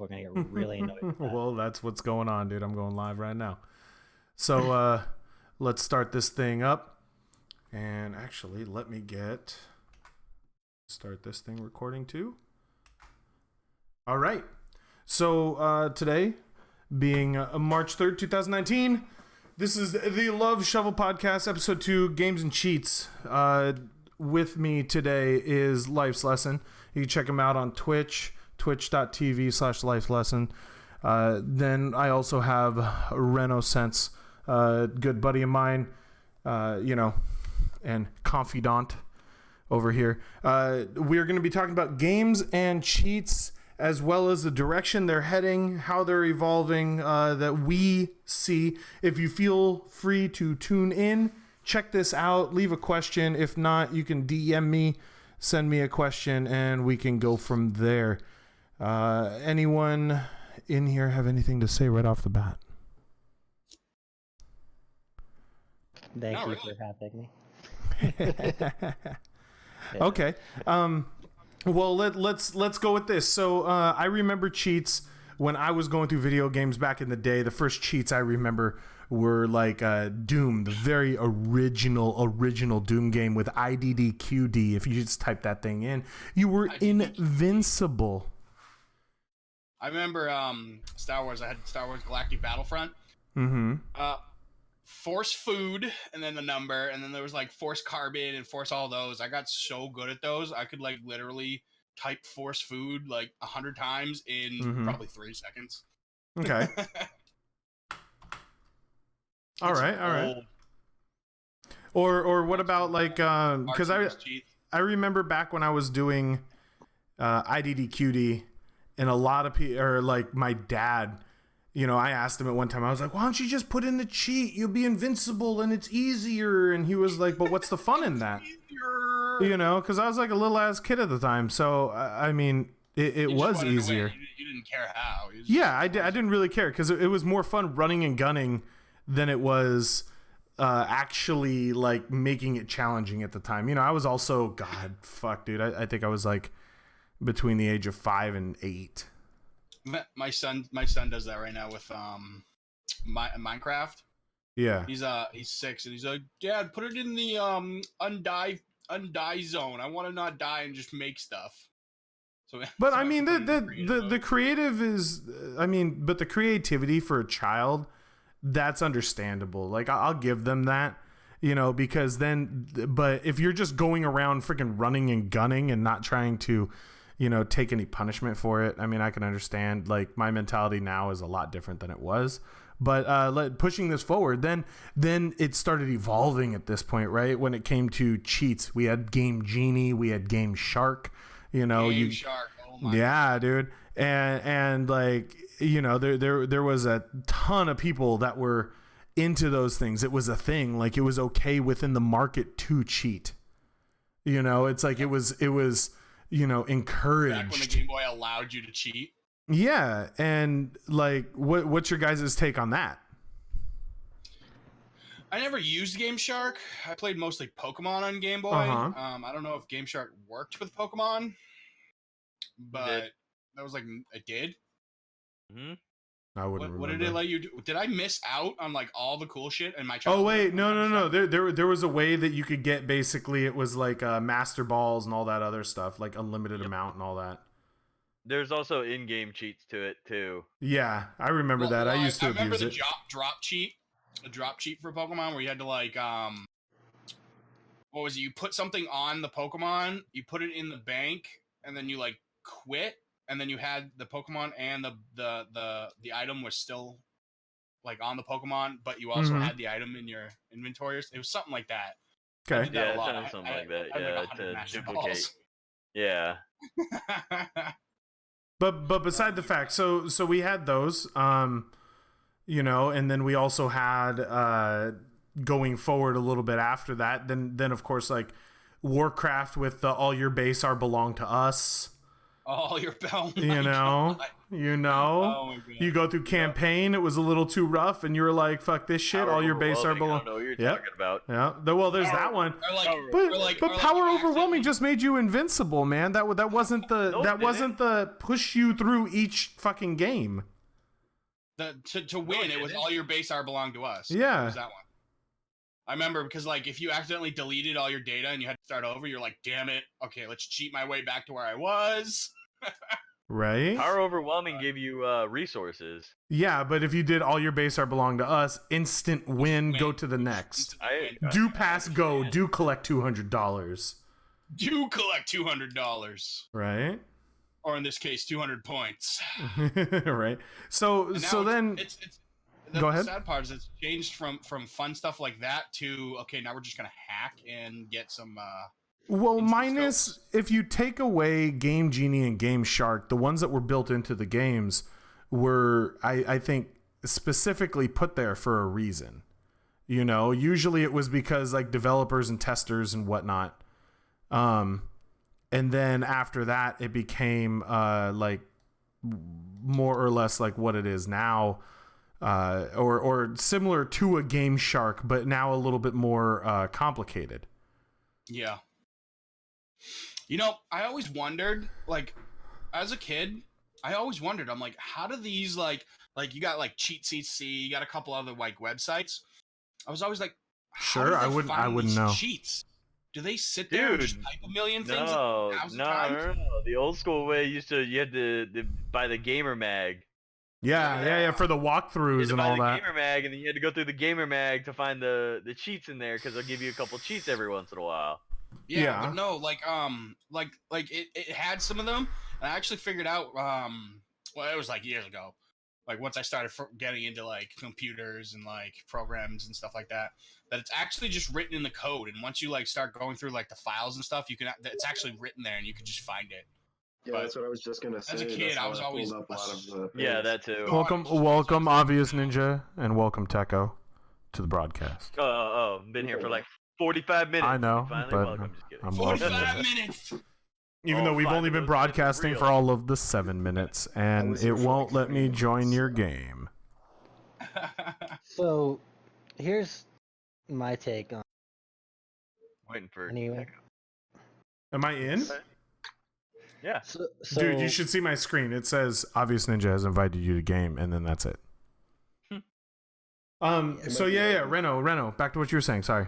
people are going to get really annoyed with that. Well, that's what's going on, dude. I'm going live right now. So let's start this thing up. And actually, let me start this thing recording too. All right. So today, being March 3rd, 2019, this is the Love Shovel Podcast, Episode 2, Games and Cheats. With me today is Life's Lesson. You can check him out on Twitch, twitch.tv/Life's Lesson. Then I also have Reno Sense, a good buddy of mine, and confidant over here. We're going to be talking about games and cheats, as well as the direction they're heading, how they're evolving, that we see. If you feel free to tune in, check this out, leave a question. If not, you can DM me, send me a question, and we can go from there. Anyone in here have anything to say right off the bat? Thank you for having me. Okay. Well, let's go with this. So I remember cheats when I was going through video games back in the day. The first cheats I remember were like Doom, the very original Doom game with IDDQD. If you just type that thing in, you were invincible. I remember Star Wars. I had Star Wars Galactic Battlefront. Mm-hmm. Force food, and then the number, and then there was like Force carbon and Force all those. I got so good at those. I could like literally type Force food like 100 times in probably 3 seconds. Okay. All right. Or what about like because I remember back when I was doing IDDQD, and a lot of people, or like my dad, I asked him at one time, I was like, why don't you just put in the cheat? You'll be invincible and it's easier. And he was like, but what's the fun in that? Because I was like a little ass kid at the time. So, I mean, it was easier. You didn't care how. I didn't really care because it was more fun running and gunning than it was actually like making it challenging at the time. I was also, dude, I think I was like between the age of 5 and 8. My son does that right now with Minecraft. Yeah, he's 6 and he's like, Dad, put it in the undie zone. I want to not die and just make stuff. So, but I mean the creative is, but the creativity for a child, that's understandable. Like I'll give them that, because then, but if you're just going around freaking running and gunning and not trying to take any punishment for it, I mean, I can understand. Like my mentality now is a lot different than it was. But pushing this forward, then it started evolving at this point, right? When it came to cheats, we had Game Genie, we had Game Shark. Game Shark, oh my God, dude, and like there was a ton of people that were into those things. It was a thing. Like it was okay within the market to cheat. It's like it was. Encouraged. Back when the Game Boy allowed you to cheat. Yeah, and like, what's your guys' take on that? I never used Game Shark. I played mostly Pokemon on Game Boy. I don't know if Game Shark worked with Pokemon, but that was like it did. Mm-hmm. I wouldn't. What did it let you do? Did I miss out on like all the cool shit in my childhood? Oh wait, no. There was a way that you could get, basically it was like master balls and all that other stuff, like unlimited amount and all that. There's also in-game cheats to it too. Yeah, I remember that. I used to abuse it. I remember the drop cheat, a drop cheat for Pokemon where you had to like what was it? You put something on the Pokemon, you put it in the bank, and then you like quit. And then you had the Pokemon and the item was still like on the Pokemon, but you also had the item in your inventory. It was something like that. Okay. Yeah, something like that. Yeah, to duplicate. Yeah. But beside the fact, so we had those, and then we also had going forward a little bit after that. Then of course like Warcraft with the all your base are belong to us. Oh, your bell. You know, Oh my God. you go through campaign. It was a little too rough, and you were like, "Fuck this shit." Power All your base are overwhelming, I below. don't know what you're Yep. talking about. Yeah. Well, there's that one. Or like, But or like, but or like power you overwhelming accidentally- just made you invincible, man. That wasn't the No, it that wasn't didn't. the push you through each fucking game. to win. it It was didn't. all your base are belonged to us. Yeah. It was that one. I remember because like if you accidentally deleted all your data and you had to start over, you're like, damn it. Okay, let's cheat my way back to where I was. Right? Power overwhelming gave you resources. Yeah, but if you did all your base are belong to us, instant win, go to the next. Do pass go, do collect $200. Do collect $200, Right? or in this case, 200 points. Right. So And now so then it's Go ahead. The sad part is it's changed from fun stuff like that to okay, now we're just gonna hack and get some. well, instant minus scopes. if you take away Game Genie and Game Shark, the ones that were built into the games were, I think, specifically put there for a reason. You know, usually it was because like developers and testers and whatnot. And then after that, it became like more or less like what it is now, or similar to a Game Shark, but now a little bit more complicated. Yeah. You know, I always wondered, like, as a kid, I always wondered. I'm like, how do these like you got like CheatCC, you got a couple other like websites. I was always like, how Sure, do they I wouldn't find these know. know. Cheats? Do they sit there and just Dude, type a million things No, 1,000 no, times? no, no. The old school way you had to buy the gamer mag. Yeah, for the You had walkthroughs to and buy all the that. gamer mag, and then you had to go through the gamer mag to find the cheats in there because they'll give you a couple cheats every once in a while. Yeah, but no, like it had some of them, and I actually figured out well, it was like years ago. Like once I started getting into like computers and like programs and stuff like that, that it's actually just written in the code. And once you like start going through like the files and stuff, you can it's actually written there and you can just find it. Yeah, that's what I was just gonna say. As a kid, That's I how was pulled always up a lot of the Yeah, things. that too. Welcome, Obvious Ninja, and welcome, Techo, to the broadcast. Oh, been here for like 45 minutes. I know, Finally, but welcome. Just kidding. I'm welcome. 45 minutes. Even though we've 5 only of been those broadcasting minutes for real. all of the 7 minutes, and was it here for won't like let 3 me join minutes, your so. game. So, here's my take on Waiting for. anyway. Am I in? Yeah. So, Dude, you should see my screen. It says Obvious Ninja has invited you to game, and then that's it. So Reno, back to what you were saying. Sorry.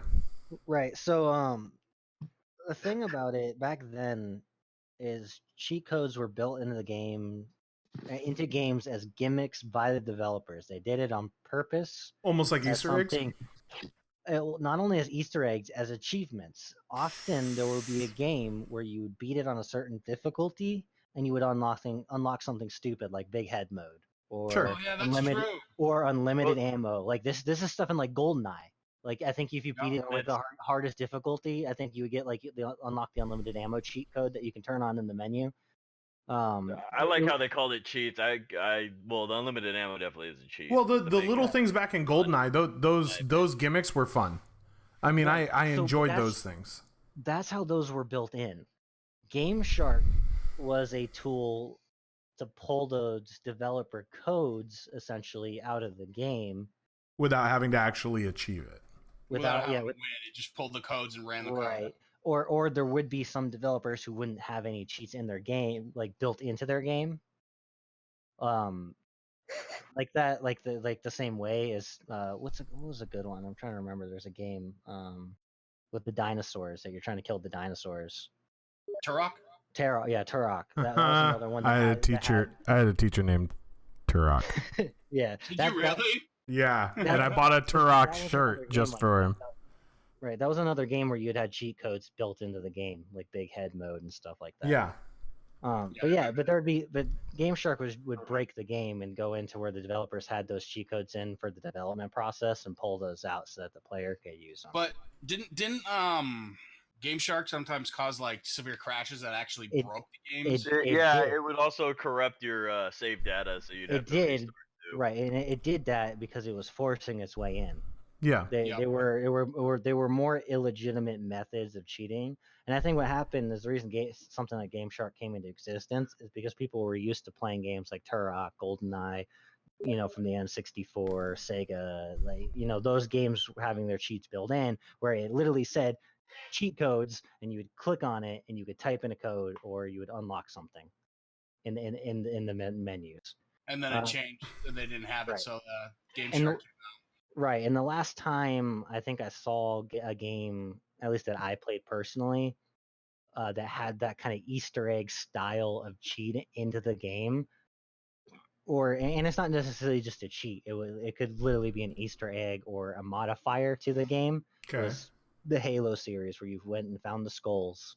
Right. So, the thing about it back then is cheat codes were built into the game, into games as gimmicks by the developers. They did it on purpose. Almost like as Easter eggs? something- not only as Easter eggs, as achievements. Often there would be a game where you would beat it on a certain difficulty, and you would unlock something stupid like Big Head mode, or Sure. Oh yeah, that's unlimited true. or unlimited ammo. Like this is stuff in like GoldenEye. Like I think if you beat it with the hardest difficulty, I think you would get like unlock the unlimited ammo cheat code that you can turn on in the menu. I like how they called it cheats. Well, the unlimited ammo definitely is a cheat. Well, the big little guy. things back in GoldenEye, those gimmicks were fun. I mean, Right. I So enjoyed that's- those things. That's how those were built in. Game Shark was a tool to pull those developer codes essentially out of the game Without having to actually achieve it. without having to win, it just pulled the codes and ran the code. right. Or there would be some developers who wouldn't have any cheats in their game, like built into their game. Like that, like the same way as what was a good one? I'm trying to remember. There's a game with the dinosaurs that you're trying to kill the dinosaurs. Turok? Turok, yeah, Turok. That was another one. I had a teacher named Turok. Yeah. Did you really? Yeah, That- and I that- bought a that Turok was another shirt game just like for that. him. Right, that was another game where you'd had cheat codes built into the game, like Big Head mode and stuff like that. Yeah. But Game Shark would break the game and go into where the developers had those cheat codes in for the development process and pull those out so that the player could use them. But didn't Game Shark sometimes cause like severe crashes that actually It- broke the games? did. It would also corrupt your save data, so you'd have It to did, restore it too. right, and it did that because it was forcing its way in. Yeah. They were more illegitimate methods of cheating. And I think what happened is the reason something like Game Shark came into existence is because people were used to playing games like Turok, GoldenEye, from the N64, Sega, like, those games having their cheats built in, where it literally said cheat codes, and you would click on it, and you could type in a code, or you would unlock something in the menus. And then it changed. They didn't have it, right. so Game And Shark came out. Right, and the last time I think I saw a game, at least that I played personally, that had that kind of Easter egg style of cheat into the game, and it's not necessarily just a cheat. It could literally be an Easter egg or a modifier to the game. Okay. Was the Halo series, where you went and found the skulls,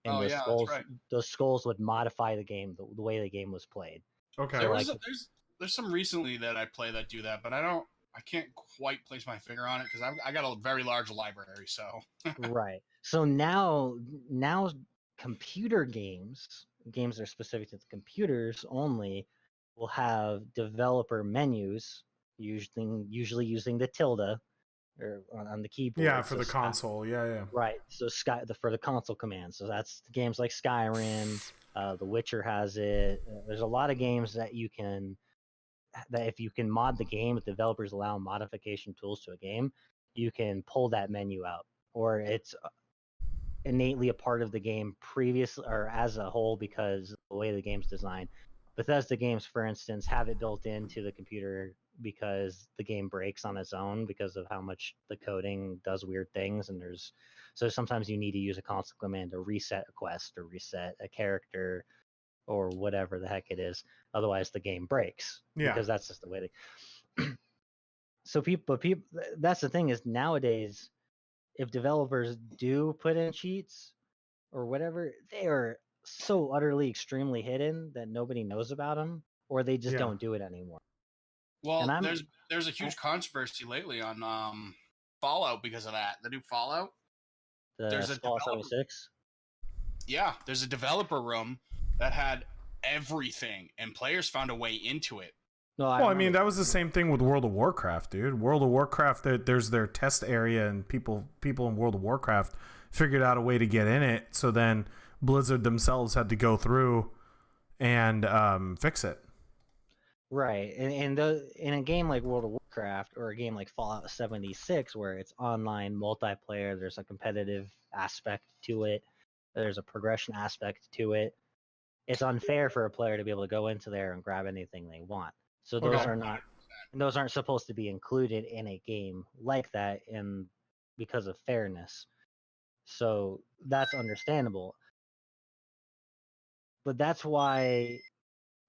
and That's right. those skulls would modify the game, the way the game was played. Okay. There's some recently that I play that do that, but I can't quite place my finger on it because I got a very large library. So right. So now computer games that are specific to the computers only, will have developer menus, usually using the tilde or on the keyboard. Yeah, for the console. Yeah. Right. So for the console command. So that's games like Skyrim. The Witcher has it. There's a lot of games that if you can mod the game, if developers allow modification tools to a game, you can pull that menu out, or it's innately a part of the game previously or as a whole because the way the game's designed. Bethesda games, for instance, have it built into the computer because the game breaks on its own because of how much the coding does weird things, and so sometimes you need to use a console command to reset a quest or reset a character or whatever the heck it is. Otherwise, the game breaks. Yeah. Because that's just the way So people, that's the thing is nowadays, if developers do put in cheats or whatever, they are so utterly extremely hidden that nobody knows about them, or they just don't do it anymore. Well, there's a huge controversy lately on Fallout because of that. The new Fallout. There's a Fallout 76. Yeah, there's a developer room that had everything, and players found a way into it. No, I mean, that was the same thing with World of Warcraft, dude. World of Warcraft, there's their test area, and people in World of Warcraft figured out a way to get in it. So then Blizzard themselves had to go through and fix it. Right, and in a game like World of Warcraft or a game like Fallout 76, where it's online multiplayer, there's a competitive aspect to it, there's a progression aspect to it. It's unfair for a player to be able to go into there and grab anything they want. So those aren't supposed to be included in a game like that, because of fairness. So that's understandable. But that's why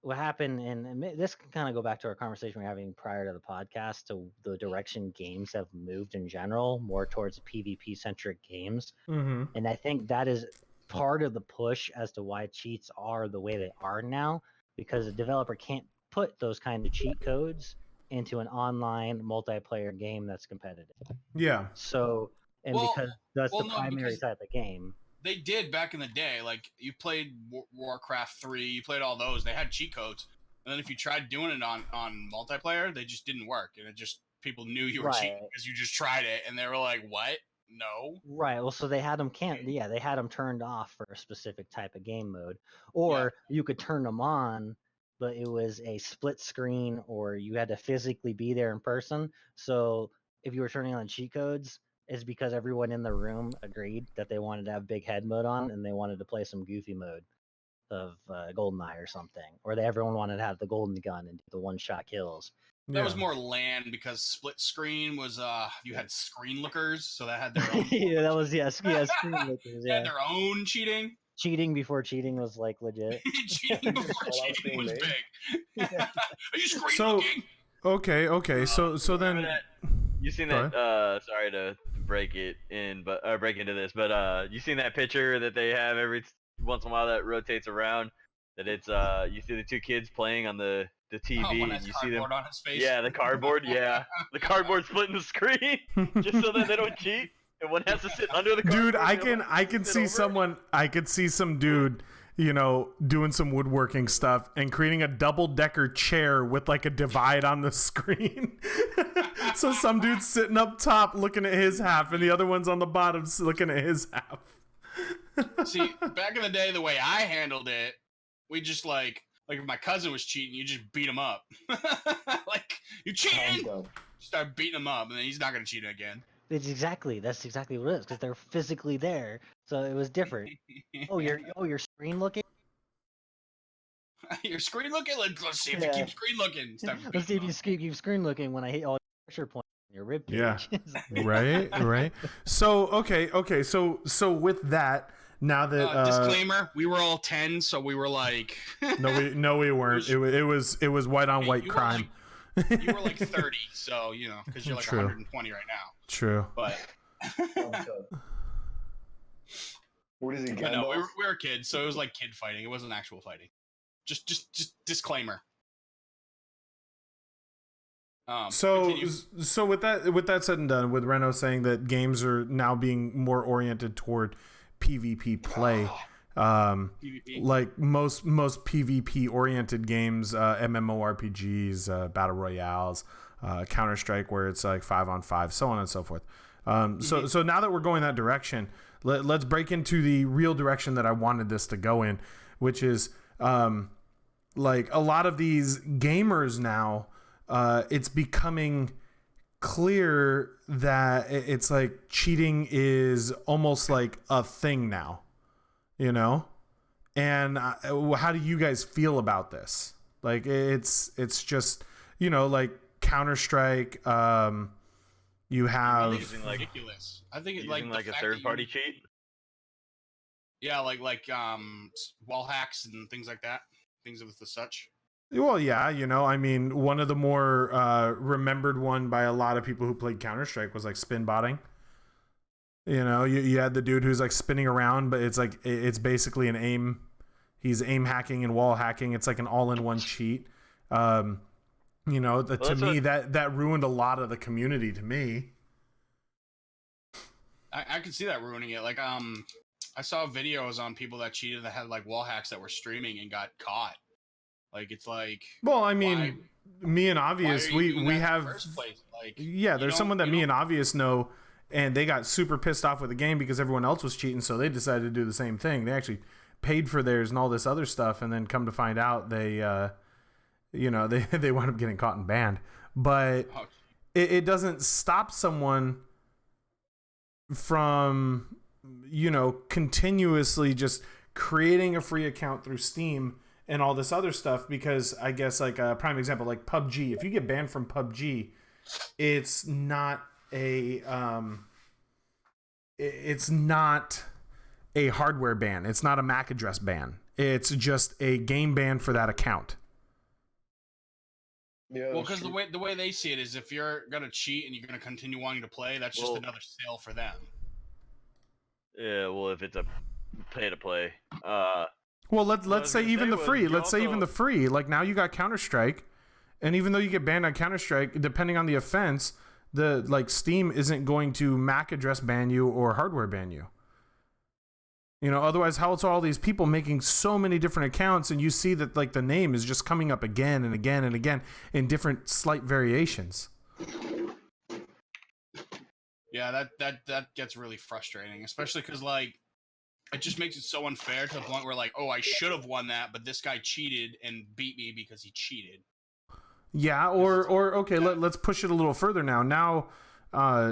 what happened, and this can kind of go back to our conversation we were having prior to the podcast, to the direction games have moved in general, more towards PvP-centric games. Mm-hmm. And I think that is part of the push as to why cheats are the way they are now, because a developer can't put those kind of cheat codes into an online multiplayer game that's competitive. Yeah. So, because that's the primary type of game. They did back in the day. Like, you played Warcraft 3, you played all those. They had cheat codes. And then if you tried doing it on multiplayer, they just didn't work. And people knew you were cheating because you just tried it. And they were like, what? No. Right. Well, so they had them they had them turned off for a specific type of game mode. Or you could turn them on, but it was a split screen, or you had to physically be there in person. So if you were turning on cheat codes, it's because everyone in the room agreed that they wanted to have big head mode on, and they wanted to play some goofy mode of GoldenEye or something. Or everyone wanted to have the golden gun and do the one-shot kills. That was more LAN, because split screen was you had screen lookers, so that had their own. Screen lookers. They had their own cheating. Cheating before cheating was like legit. Cheating before cheating was big. Are you screen looking? Okay. So then you seen that? Sorry to break into this, but you seen that picture that they have every once in a while that rotates around? That it's you see the two kids playing on the TV, and you see them on his face. Yeah, the cardboard. Yeah, the cardboard splitting the screen just so that they don't cheat, and one has to sit under the cardboard. Dude, I can see someone. I could see some dude. you know, doing some woodworking stuff and creating a double-decker chair with like a divide on the screen. So some dude's sitting up top looking at his half and the other one's on the bottom looking at his half. See, back in the day, the way I handled it, we just like if my cousin was cheating, you just beat him up. Like, you cheating? Start beating him up, and then he's not gonna cheat again. That's exactly what it is, because they're physically there, so it was different. You're screen looking. You're screen looking. Let's see if you keep screen looking. Let's see if you keep screen looking when I hit all your pressure points on your rib cage. Yeah. Right. So okay. So with that, now that disclaimer, we were all 10, so we were like. no, we weren't. It was white on white crime. You were like 30, so you know, because you're like True. 120 right now. True. But. What is it? But no, we were kids, so it was like kid fighting. It wasn't actual fighting. Just disclaimer. So continue. with that said and done, with Reno saying that games are now being more oriented toward PvP play, PvP. like most PvP oriented games, MMORPGs, battle royales, Counter-Strike where it's like 5-on-5, so on and so forth. So now that we're going that direction, let's break into the real direction that I wanted this to go in, which is like a lot of these gamers now, it's becoming clear that it's like cheating is almost like a thing now, you know? And how do you guys feel about this? Like it's just, you know, like Counter-Strike, you have ridiculous. I think it's using like a third-party cheat. Yeah, like wall hacks and things like that, things of the such. Well, yeah, you know, I mean, one of the more remembered one by a lot of people who played Counter-Strike was like spin botting. You know, you had the dude who's like spinning around, but it's like it's basically an aim. He's aim hacking and wall hacking. It's like an all-in-one cheat. You know, to me, that ruined a lot of the community. To me, I could see that ruining it. Like, I saw videos on people that cheated that had like wall hacks that were streaming and got caught. Like, it's like. Well, I mean, me and Obvious, we have. Like, yeah, there's someone that me and Obvious know, and they got super pissed off with the game because everyone else was cheating, so they decided to do the same thing. They actually paid for theirs and all this other stuff, and then come to find out they. You know, they wound up getting caught and banned. But it doesn't stop someone from, you know, continuously just creating a free account through Steam and all this other stuff, because I guess like a prime example, like PUBG, if you get banned from PUBG, it's not a hardware ban. It's not a MAC address ban. It's just a game ban for that account. Yeah, well, because the way they see it is, if you're gonna cheat and you're gonna continue wanting to play, that's just another sale for them. Yeah, well, if it's a pay to play. Well, let's say even the free. Let's say even the free. Like now you got Counter-Strike, and even though you get banned on Counter-Strike, depending on the offense, the like Steam isn't going to MAC address ban you or hardware ban you. You know, otherwise, how else are all these people making so many different accounts, and you see that like the name is just coming up again and again and again in different slight variations. Yeah, that gets really frustrating, especially because like it just makes it so unfair to the point where like, oh, I should have won that, but this guy cheated and beat me because he cheated. Yeah, or okay, let's push it a little further now. Now,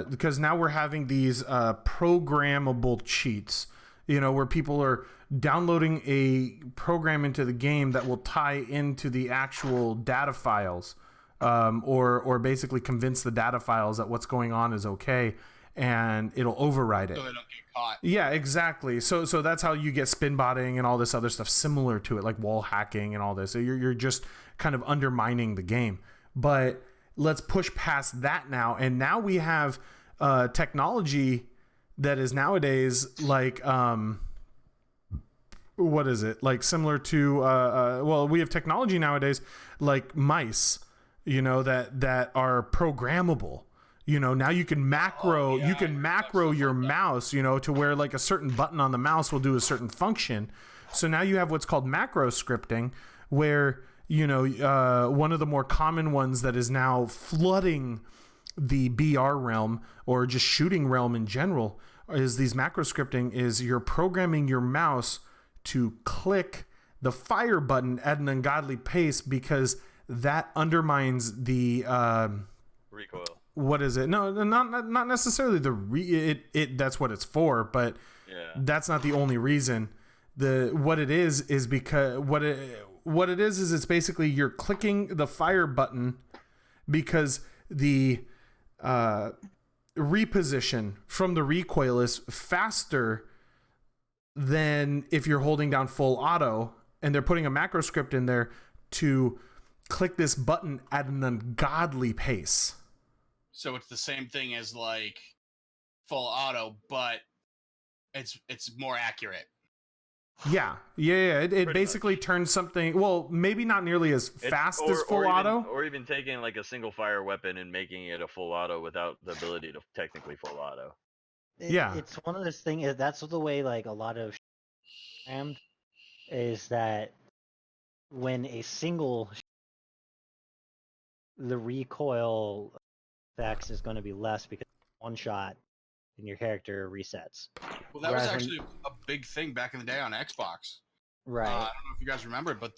because now we're having these programmable cheats. You know, where people are downloading a program into the game that will tie into the actual data files, or basically convince the data files that what's going on is okay, and it'll override it. So they don't get caught. Yeah, exactly. So that's how you get spin botting and all this other stuff similar to it, like wall hacking and all this. So you're just kind of undermining the game. But let's push past that now, and now we have technology that is nowadays like what is it, like similar to well, we have technology nowadays like mice, you know, that are programmable. You know, now you can macro your mouse, you know, to where like a certain button on the mouse will do a certain function, So now you have what's called macro scripting, where one of the more common ones that is now flooding the BR realm or just shooting realm in general is these macro scripting. Is you're programming your mouse to click the fire button at an ungodly pace because that undermines the recoil. What is it? No, not necessarily that's what it's for, but that's not the only reason. What it is because what it is it's basically you're clicking the fire button because the reposition from the recoil is faster than if you're holding down full auto, and they're putting a macro script in there to click this button at an ungodly pace. So it's the same thing as like full auto, but it's more accurate. Yeah. It basically turns something. Well, maybe not nearly as fast as full auto, or even taking like a single fire weapon and making it a full auto without the ability to technically full auto. It's one of those things. That's the way like a lot of programmed is that when a single the recoil effects is going to be less because one shot and your character resets. Well, that was actually a big thing back in the day on Xbox. Right. I don't know if you guys remember, but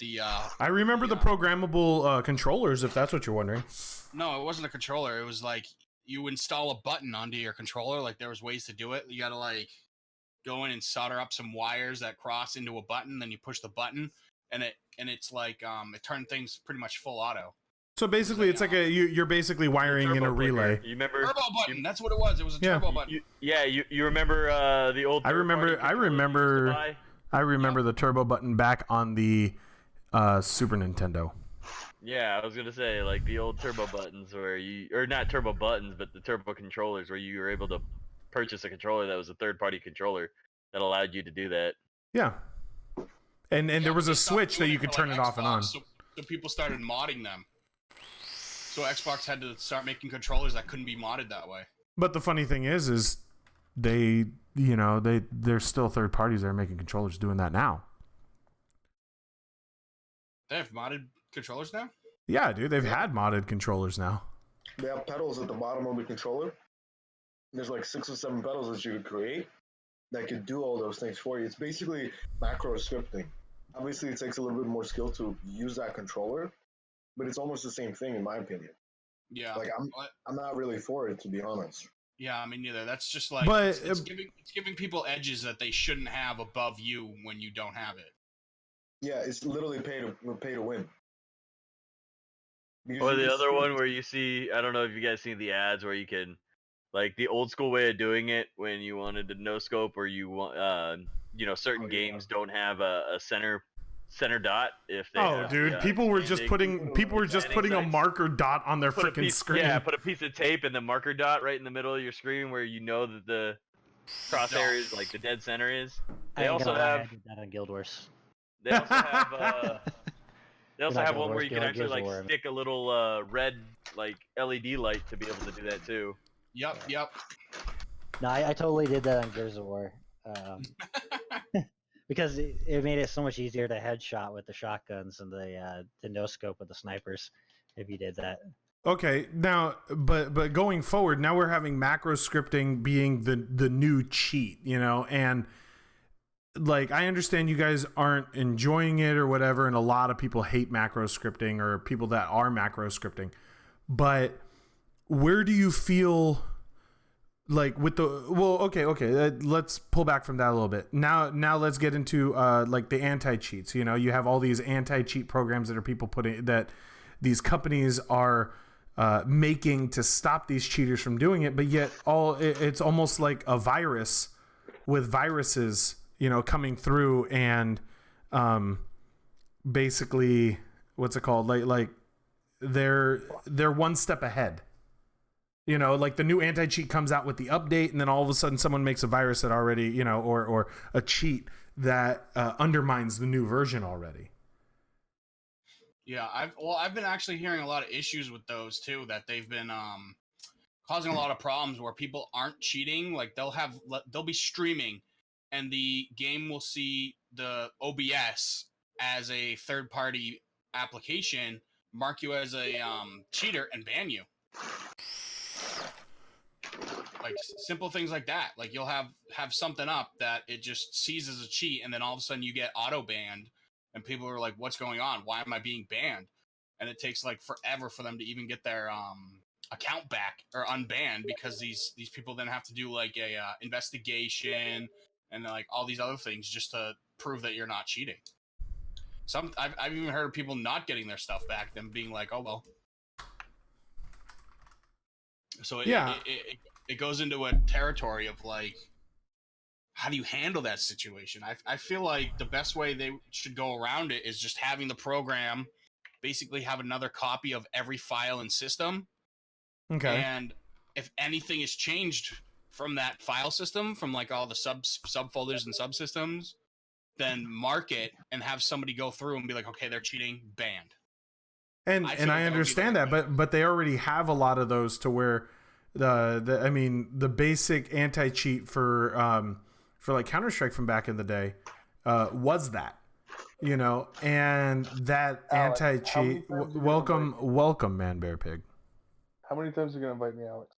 I remember the programmable controllers, if that's what you're wondering. No, it wasn't a controller. It was like you install a button onto your controller. Like there was ways to do it. You got to like go in and solder up some wires that cross into a button. Then you push the button, and it's like it turned things pretty much full auto. So basically, it's like you're basically wiring in a relay. You remember turbo button? That's what it was. It was a turbo button. You remember the old. I remember the turbo button back on the Super Nintendo. Yeah, I was gonna say like the old turbo buttons or not turbo buttons, but the turbo controllers where you were able to purchase a controller that was a third-party controller that allowed you to do that. Yeah, and there was a switch that you could turn it off and on. So people started modding them. So Xbox had to start making controllers that couldn't be modded that way. But the funny thing is there's still third parties that are making controllers doing that now. They have modded controllers now? Yeah, dude, they've had modded controllers now. They have pedals at the bottom of the controller. There's like 6 or 7 pedals that you could create that could do all those things for you. It's basically macro scripting. Obviously, it takes a little bit more skill to use that controller, but it's almost the same thing in my opinion. Yeah. Like I'm not really for it, to be honest. Yeah, I mean neither. That's just like it's giving people edges that they shouldn't have above you when you don't have it. Yeah, it's literally pay to win. Because or the other one where you see, I don't know if you guys seen the ads where you can, like the old school way of doing it when you wanted to no scope or you want, certain games don't have a center dot if they people were just putting a marker dot on their freaking screen. Yeah, put a piece of tape and the marker dot right in the middle of your screen where you know that the crosshair is like the dead center is. They also have that on Guild Wars. They also have one where you can actually like stick a little red like LED light to be able to do that too. Yep. No, I totally did that on Gears of War. Because it made it so much easier to headshot with the shotguns and the no scope with the snipers if you did that. Okay, now, but going forward, now we're having macro scripting being the new cheat, and like I understand you guys aren't enjoying it or whatever, and a lot of people hate macro scripting or people that are macro scripting, but where do you feel? Like with let's pull back from that a little bit. Now let's get into like the anti-cheats. You have all these anti-cheat programs that are people putting that these companies are making to stop these cheaters from doing it, but yet it's almost like a virus with viruses, coming through and basically what's it called? Like they're one step ahead. Like the new anti-cheat comes out with the update, and then all of a sudden someone makes a virus that already, or a cheat that undermines the new version already. Yeah, I've been actually hearing a lot of issues with those too, that they've been causing a lot of problems where people aren't cheating. Like they'll be streaming and the game will see the OBS as a third-party application, mark you as a cheater, and ban you. Like simple things like that. Like you'll have something up that it just sees as a cheat, and then all of a sudden you get auto banned, and people are like, "What's going on? Why am I being banned?" And it takes like forever for them to even get their account back or unbanned, because these people then have to do like a investigation and like all these other things just to prove that you're not cheating. I've even heard of people not getting their stuff back, them being like, "Oh well." So it goes into a territory of like, how do you handle that situation? I feel like the best way they should go around it is just having the program basically have another copy of every file and system. Okay. And if anything is changed from that file system, from like all the subfolders and subsystems, then mark it and have somebody go through and be like, okay, they're cheating, banned. And I understand that, but they already have a lot of those to where the basic anti-cheat for like Counter-Strike from back in the day was that, you know, and that Alex, anti-cheat. Welcome, Man Bear Pig. How many times are you gonna invite me, Alex?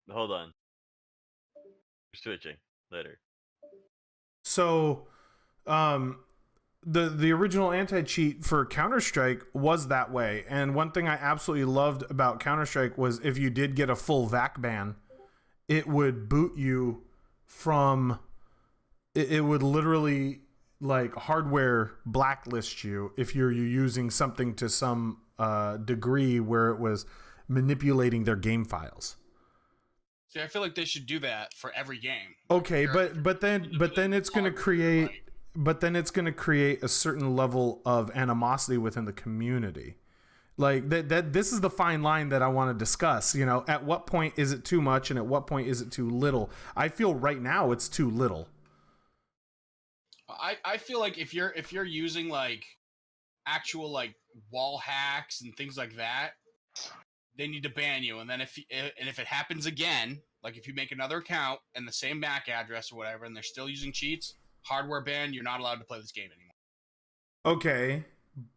Hold on. We're switching later. So, the original anti-cheat for Counter-Strike was that way, and one thing I absolutely loved about Counter-Strike was if you did get a full VAC ban, it would boot you from. It would literally like hardware blacklist you if you're using something to some degree where it was manipulating their game files. See, I feel like they should do that for every game. Okay, but then it's going to create. But then it's going to create a certain level of animosity within the community. Like that this is the fine line that I want to discuss. You know, at what point is it too much and at what point is it too little? I feel right now it's too little. I feel like if you're using like actual like wall hacks and things like that, they need to ban you. And then if it happens again, like if you make another account and the same MAC address or whatever, and they're still using cheats, hardware ban, you're not allowed to play this game anymore. Okay,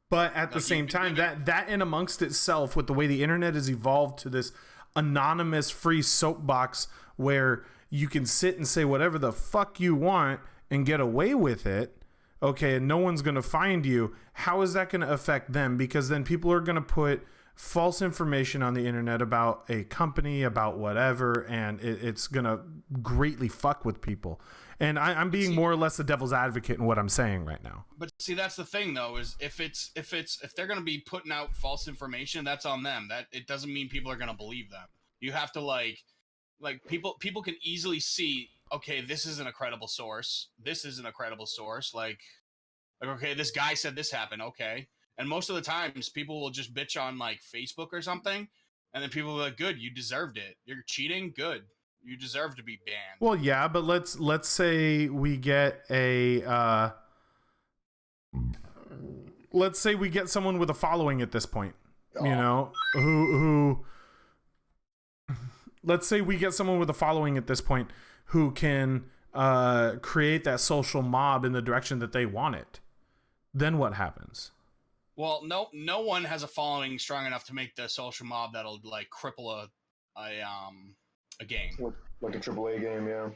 but at the same time, that in amongst itself, with the way the internet has evolved to this anonymous free soapbox where you can sit and say whatever the fuck you want and get away with it, okay, and no one's going to find you, how is that going to affect them? Because then people are going to put false information on the internet about a company, about whatever, and it's going to greatly fuck with people. And I'm being more or less the devil's advocate in what I'm saying right now. But see, that's the thing though, is if they're going to be putting out false information, that's on them. That it doesn't mean people are going to believe them. You have to like people can easily see, okay, this isn't a credible source. This isn't a credible source. Like okay, this guy said this happened. Okay. And most of the times people will just bitch on like Facebook or something. And then people will be like, good, you deserved it. You're cheating. Good. You deserve to be banned. Well, yeah, but let's say we get a let's say we get someone with a following at this point, you know, who let's say we get someone with a following at this point who can create that social mob in the direction that they want it. Then what happens? Well, no one has a following strong enough to make the social mob that'll like cripple a game. Like a AAA game, yeah.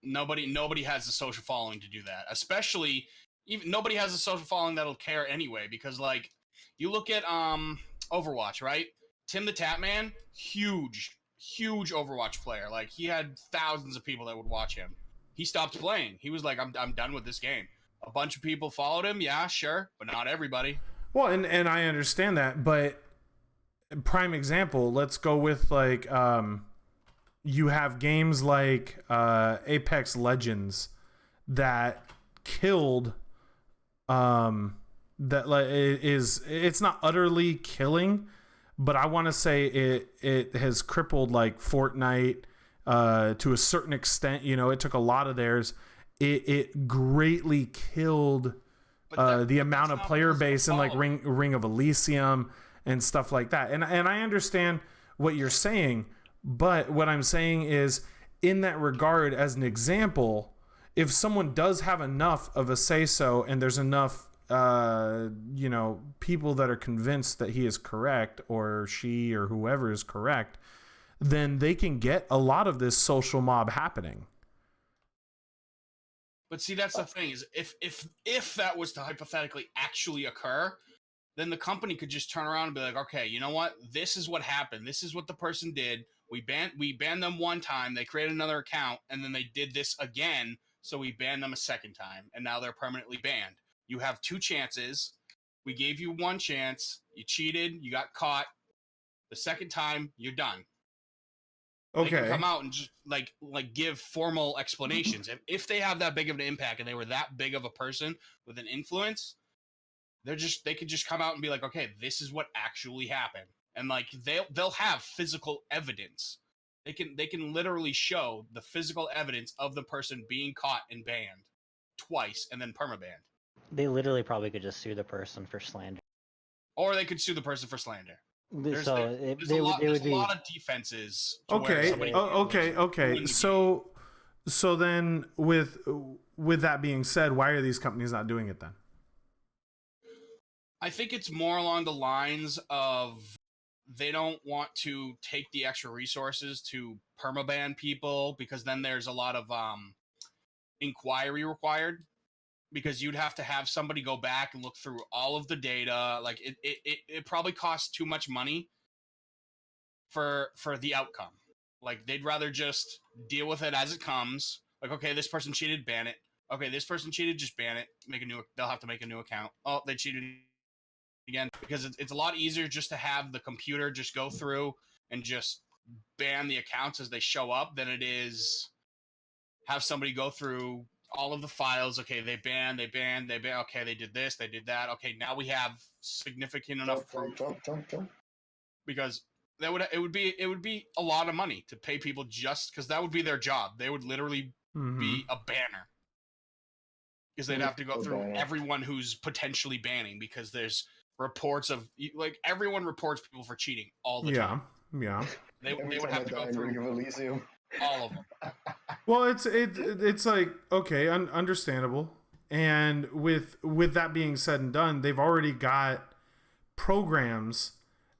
Nobody has the social following to do that. Especially, even nobody has a social following that'll care anyway. Because like, you look at Overwatch, right? Tim the Tatman, huge Overwatch player. Like he had thousands of people that would watch him. He stopped playing. He was like, I'm done with this game. A bunch of people followed him, yeah, sure, but not everybody. Well, and I understand that, but prime example, let's go with like you have games like Apex Legends that killed that like it's not utterly killing, but I want to say it has crippled like Fortnite to a certain extent. You know, it took a lot of theirs. It greatly killed the amount of player base in like Ring of Elysium and stuff like that. And I understand what you're saying, but what I'm saying is in that regard, as an example, if someone does have enough of a say-so and there's enough, people that are convinced that he is correct or she or whoever is correct, then they can get a lot of this social mob happening. But see, that's the thing is if that was to hypothetically actually occur, then the company could just turn around and be like, okay, you know what? This is what happened. This is what the person did. We banned them one time. They created another account, and then they did this again. So we banned them a second time, and now they're permanently banned. You have 2 chances. We gave you 1 chance. You cheated. You got caught. The second time, you're done. Okay. They can come out and just like give formal explanations. If they have that big of an impact and they were that big of a person with an influence, they could just come out and be like, okay, this is what actually happened, and like they'll have physical evidence. They can literally show the physical evidence of the person being caught and banned twice and then permabanned. They literally probably could just sue the person for slander. Or they could sue the person for slander. There's a lot of defenses. Okay. So then with that being said, why are these companies not doing it then? I think it's more along the lines of they don't want to take the extra resources to permaban people, because then there's a lot of inquiry required, because you'd have to have somebody go back and look through all of the data. Like it probably costs too much money for the outcome. Like they'd rather just deal with it as it comes. Like, okay, this person cheated, ban it. Okay, this person cheated, just ban it. They'll have to make a new account. Oh, they cheated again, because it's a lot easier just to have the computer just go through and just ban the accounts as they show up than it is have somebody go through all of the files. Okay, they banned. Okay, they did this, they did that. Okay, now we have significant enough proof. Because it would be a lot of money to pay people just because that would be their job. They would literally be a banner, because they'd have to go through everyone who's potentially banning, because there's reports of like everyone reports people for cheating all the time. Yeah. They would have to go through all of them. Well, it's like, okay, understandable. And with that being said and done, they've already got programs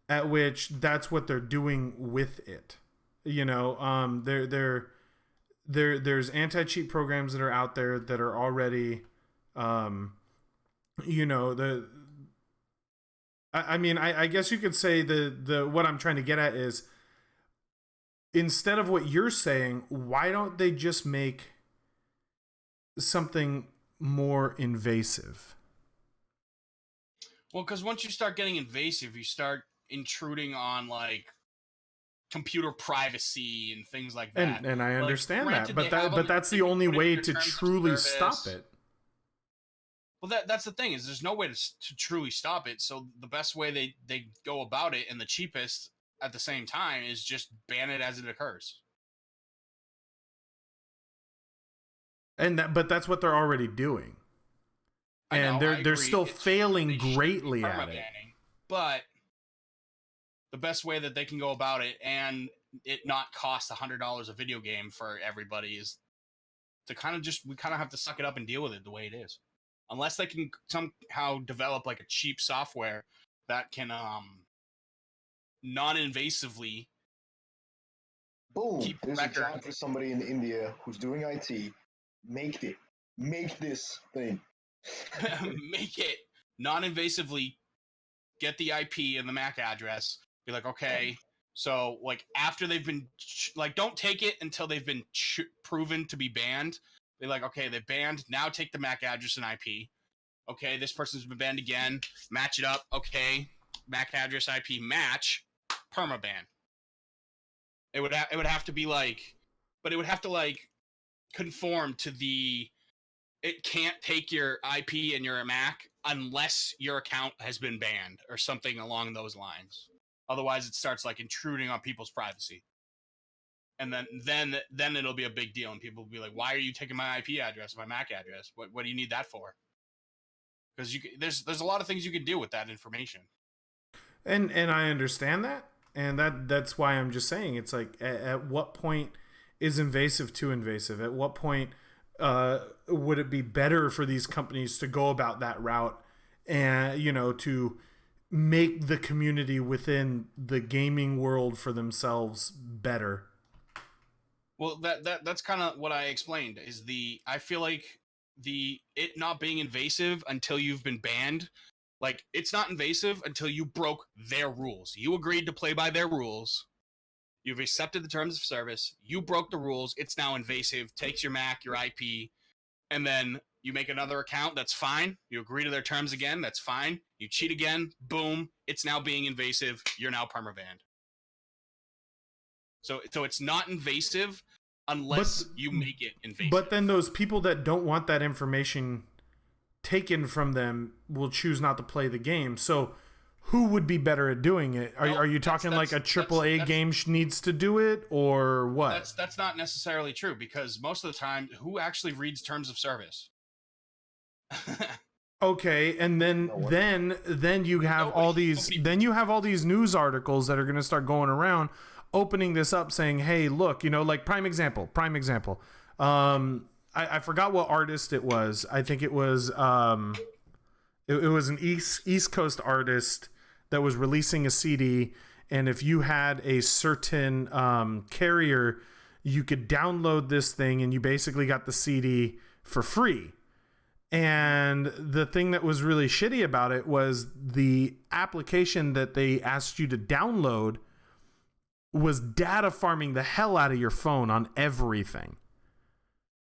at which that's what they're doing with it. There's anti-cheat programs that are out there that are already, I guess you could say the what I'm trying to get at is, instead of what you're saying, why don't they just make something more invasive? Well, because once you start getting invasive, you start intruding on like computer privacy and things like that. And I understand that, but that's the only way to truly stop it. Well, that's the thing, is there's no way to truly stop it. So the best way they go about it, and the cheapest at the same time, is just ban it as it occurs. But that's what they're already doing. And they're still failing greatly at it. But the best way that they can go about it and it not cost $100 a video game for everybody is to we have to suck it up and deal with it the way it is. Unless they can somehow develop like a cheap software that can non-invasively keep there's a job for somebody in India who's doing IT. Make this thing. Make it non-invasively, get the IP and the MAC address, be like, okay, so like after they've been like, don't take it until they've been proven to be banned. They're like, okay, they're banned, now take the MAC address and IP. Okay, this person's been banned again, match it up. Okay, MAC address, IP match, permaban. It would have to be like, but it would have to like conform to it can't take your IP and your MAC unless your account has been banned or something along those lines. Otherwise, it starts like intruding on people's privacy, and then it'll be a big deal, and people will be like, "Why are you taking my IP address, my MAC address? What do you need that for?" Because there's a lot of things you can do with that information. And I understand that, and that's why I'm just saying, it's like, at what point is invasive too invasive? At what point would it be better for these companies to go about that route and, you know, to make the community within the gaming world for themselves better? Well, that's kind of what I explained. I feel like it not being invasive until you've been banned. Like, it's not invasive until you broke their rules. You agreed to play by their rules. You've accepted the terms of service. You broke the rules. It's now invasive. Takes your Mac, your IP, and then you make another account. That's fine. You agree to their terms again. That's fine. You cheat again. Boom. It's now being invasive. You're now permabanned. So it's not invasive unless you make it invasive. But then those people that don't want that information taken from them will choose not to play the game. So who would be better at doing it? Are you talking like a AAA game needs to do it, or what? That's not necessarily true, because most of the time, who actually reads terms of service? Okay, and then you have all these news articles that are going to start going around, opening this up, saying, "Hey, look, you know, like prime example. I forgot what artist it was. I think it was it was an East Coast artist that was releasing a CD, and if you had a certain carrier, you could download this thing, and you basically got the CD for free." And the thing that was really shitty about it was the application that they asked you to download was data farming the hell out of your phone on everything.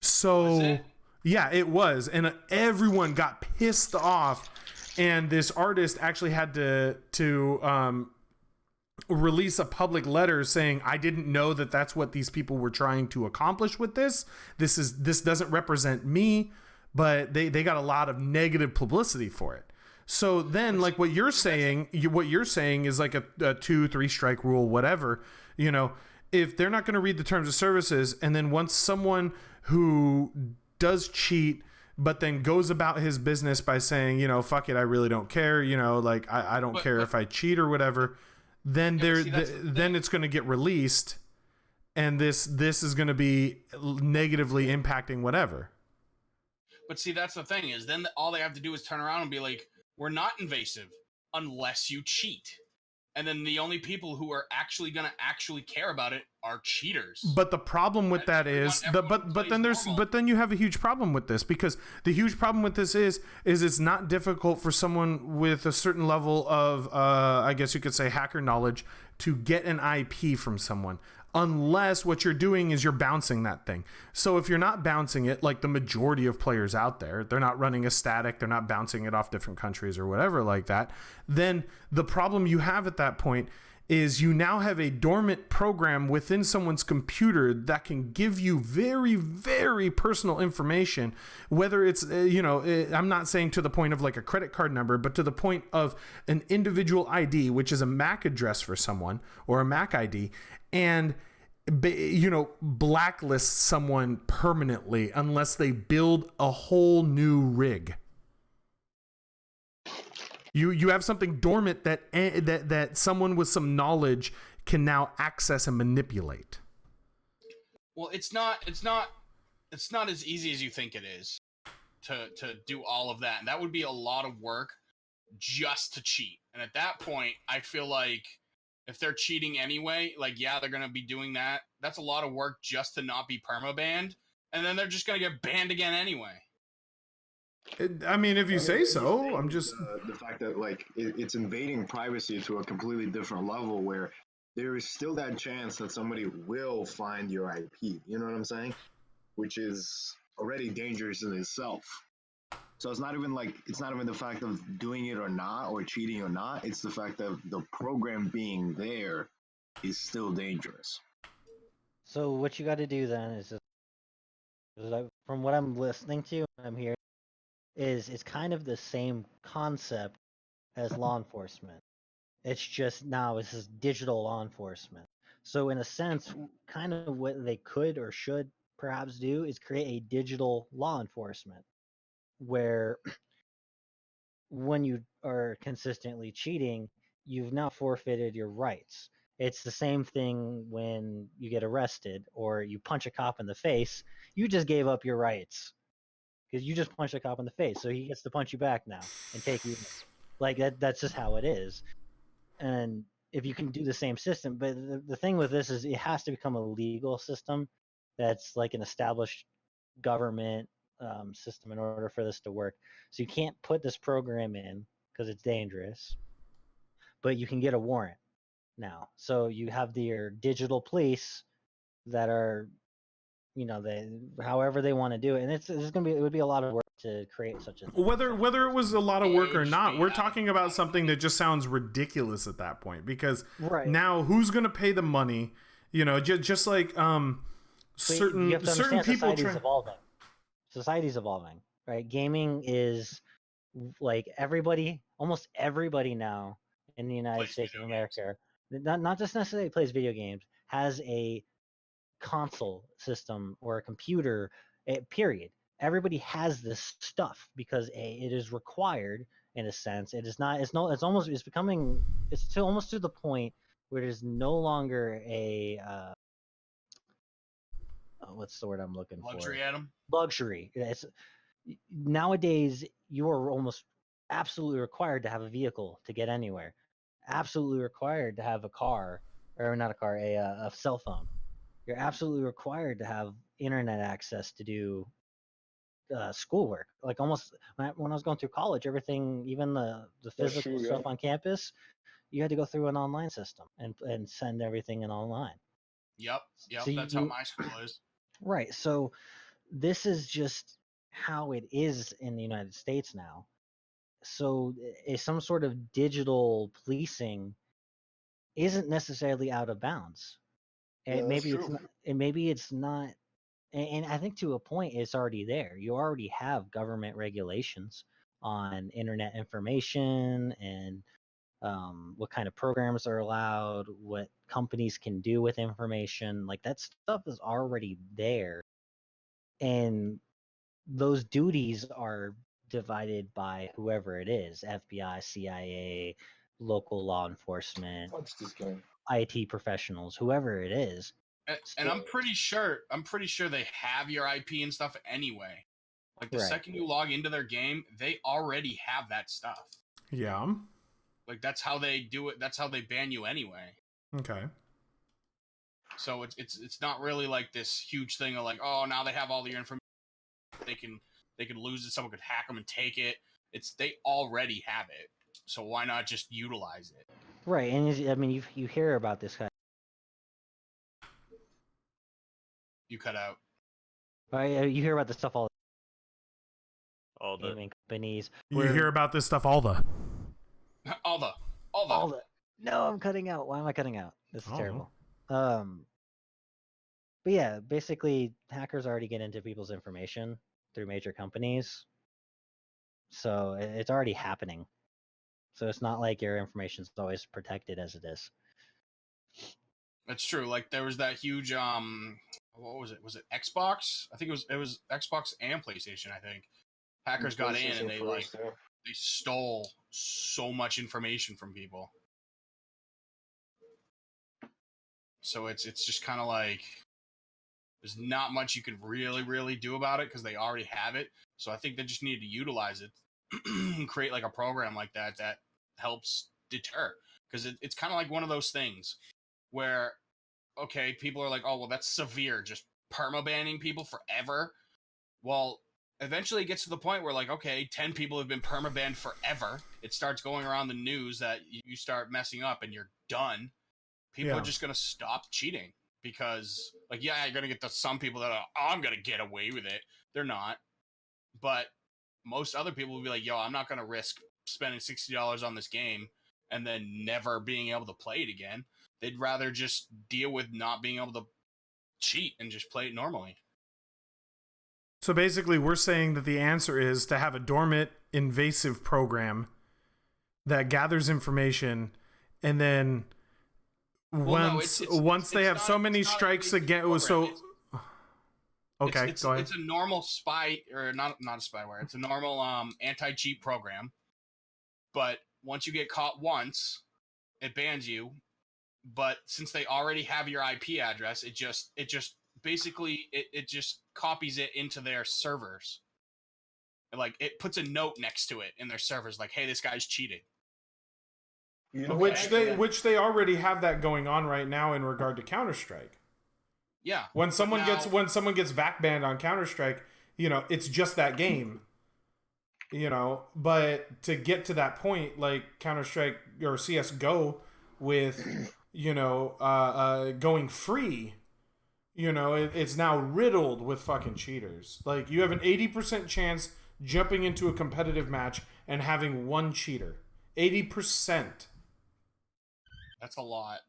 So yeah, it was. And everyone got pissed off. And this artist actually had to release a public letter saying, "I didn't know that that's what these people were trying to accomplish with this. This doesn't represent me." But they got a lot of negative publicity for it. So then, like what you're saying is like a 2-3 strike rule, whatever. You know, if they're not going to read the terms of services, and then once someone who does cheat, but then goes about his business by saying, you know, fuck it, I really don't care. You know, like I don't care if I cheat or whatever. Then then it's going to get released, and this is going to be negatively impacting whatever. But see, that's the thing, is then all they have to do is turn around and be like, "We're not invasive unless you cheat." And then the only people who are actually going to actually care about it are cheaters. But the problem with that is but then you have a huge problem with this, because the huge problem with this is it's not difficult for someone with a certain level of I guess you could say hacker knowledge to get an IP from someone, unless what you're doing is you're bouncing that thing. So if you're not bouncing it, like the majority of players out there, they're not running a static, they're not bouncing it off different countries or whatever like that, then the problem you have at that point is you now have a dormant program within someone's computer that can give you very, very personal information, whether it's, I'm not saying to the point of like a credit card number, but to the point of an individual ID, which is a MAC address for someone, or a MAC ID, and blacklist someone permanently unless they build a whole new rig. You have something dormant that someone with some knowledge can now access and manipulate. Well, it's not as easy as you think it is to do all of that. And that would be a lot of work just to cheat. And at that point, I feel like if they're cheating anyway, like, yeah, they're going to be doing that. That's a lot of work just to not be perma-banned. And then they're just going to get banned again anyway. I mean, if you say so, I'm just... The fact that, like, it's invading privacy to a completely different level where there is still that chance that somebody will find your IP. You know what I'm saying? Which is already dangerous in itself. So it's not even the fact of doing it or not, or cheating or not. It's the fact that the program being there is still dangerous. So what you got to do then is, from what I'm listening to, I'm hearing, is it's kind of the same concept as law enforcement. It's just now it's just digital law enforcement. So in a sense, kind of what they could or should perhaps do is create a digital law enforcement where when you are consistently cheating, you've now forfeited your rights. It's the same thing when you get arrested or you punch a cop in the face. You just gave up your rights because you just punched a cop in the face, so he gets to punch you back now and take you in. Like that's just how it is. And if you can do the same system, but the thing with this is it has to become a legal system that's like an established government system in order for this to work. So you can't put this program in because it's dangerous, but you can get a warrant now. So you have your digital police that are, they however they want to do it, and it would be a lot of work to create such a thing. Whether it was a lot of work or not, we're be talking about something that just sounds ridiculous at that point, because Right. now who's going to pay the money? Just like certain you have to certain people society's evolving, right? Gaming is like almost everybody now in the United Plays States of video America, not just necessarily plays video games, has a console system or a computer, period. Everybody has this stuff because it is required in a sense. It is not. It's almost to the point where it is no longer a what's the word I'm looking Luxury, for? Adam. Luxury. It's nowadays you are almost absolutely required to have a vehicle to get anywhere. Absolutely required to have a car, or not a car, a cell phone. You're absolutely required to have internet access to do schoolwork. Like almost when I was going through college, everything, even the physical stuff on campus, you had to go through an online system and send everything in online. Yep. So That's how my school is. Right. So this is just how it is in the United States now. So some sort of digital policing isn't necessarily out of bounds. And maybe it's not. And I think to a point, it's already there. You already have government regulations on internet information and what kind of programs are allowed, what companies can do with information. Like that stuff is already there. And those duties are divided by whoever it is, FBI, CIA, local law enforcement, IT professionals, whoever it is. And I'm pretty sure they have your IP and stuff anyway. Like the second you log into their game, they already have that stuff. Yeah. Like that's how they do it. That's how they ban you anyway. Okay. So it's not really like this huge thing of like, oh, now they have all your information. They can lose it. Someone could hack them and take it. They already have it. So why not just utilize it? Right, and I mean you hear about this kind. You cut out. Right, you hear about this stuff all the gaming companies. You hear about this stuff all the. No, I'm cutting out. Why am I cutting out? This is terrible. Know. But yeah, basically hackers already get into people's information through major companies. So it's already happening. So it's not like your information is always protected as it is. That's true. Like there was that huge what was it? Was it Xbox? I think it was Xbox and PlayStation, I think. Hackers got in and they stole so much information from people. So it's just kind of like there's not much you can really do about it because they already have it. So I think they just need to utilize it and create like a program like that helps deter. Because it's kind of like one of those things where, okay, people are like, oh, well, that's severe. Just permabanning people forever. Well, eventually it gets to the point where like, okay, 10 people have been permabanned forever. It starts going around the news that you start messing up and you're done. People are just going to stop cheating because like, yeah, you're going to get some people that are, oh, I'm going to get away with it. They're not. But most other people will be like, yo, I'm not going to risk spending $60 on this game and then never being able to play it again. They'd rather just deal with not being able to cheat and just play it normally. So basically, we're saying that the answer is to have a dormant, invasive program that gathers information, and then once they have so many strikes again, so okay, go ahead. It's a normal spy, or not a spyware. It's a normal anti-cheat program. But once you get caught once, it bans you. but since they already have your IP address, it just basically it just copies it into their servers. Like it puts a note next to it in their servers, like, "Hey, this guy's cheating." Which they already have that going on right now in regard to Counter-Strike. Yeah. When someone gets VAC banned on Counter-Strike, it's just that game. But to get to that point, like Counter-Strike or CS:GO with going free, it's now riddled with fucking cheaters. Like you have an 80% chance jumping into a competitive match and having one cheater. 80%. That's a lot.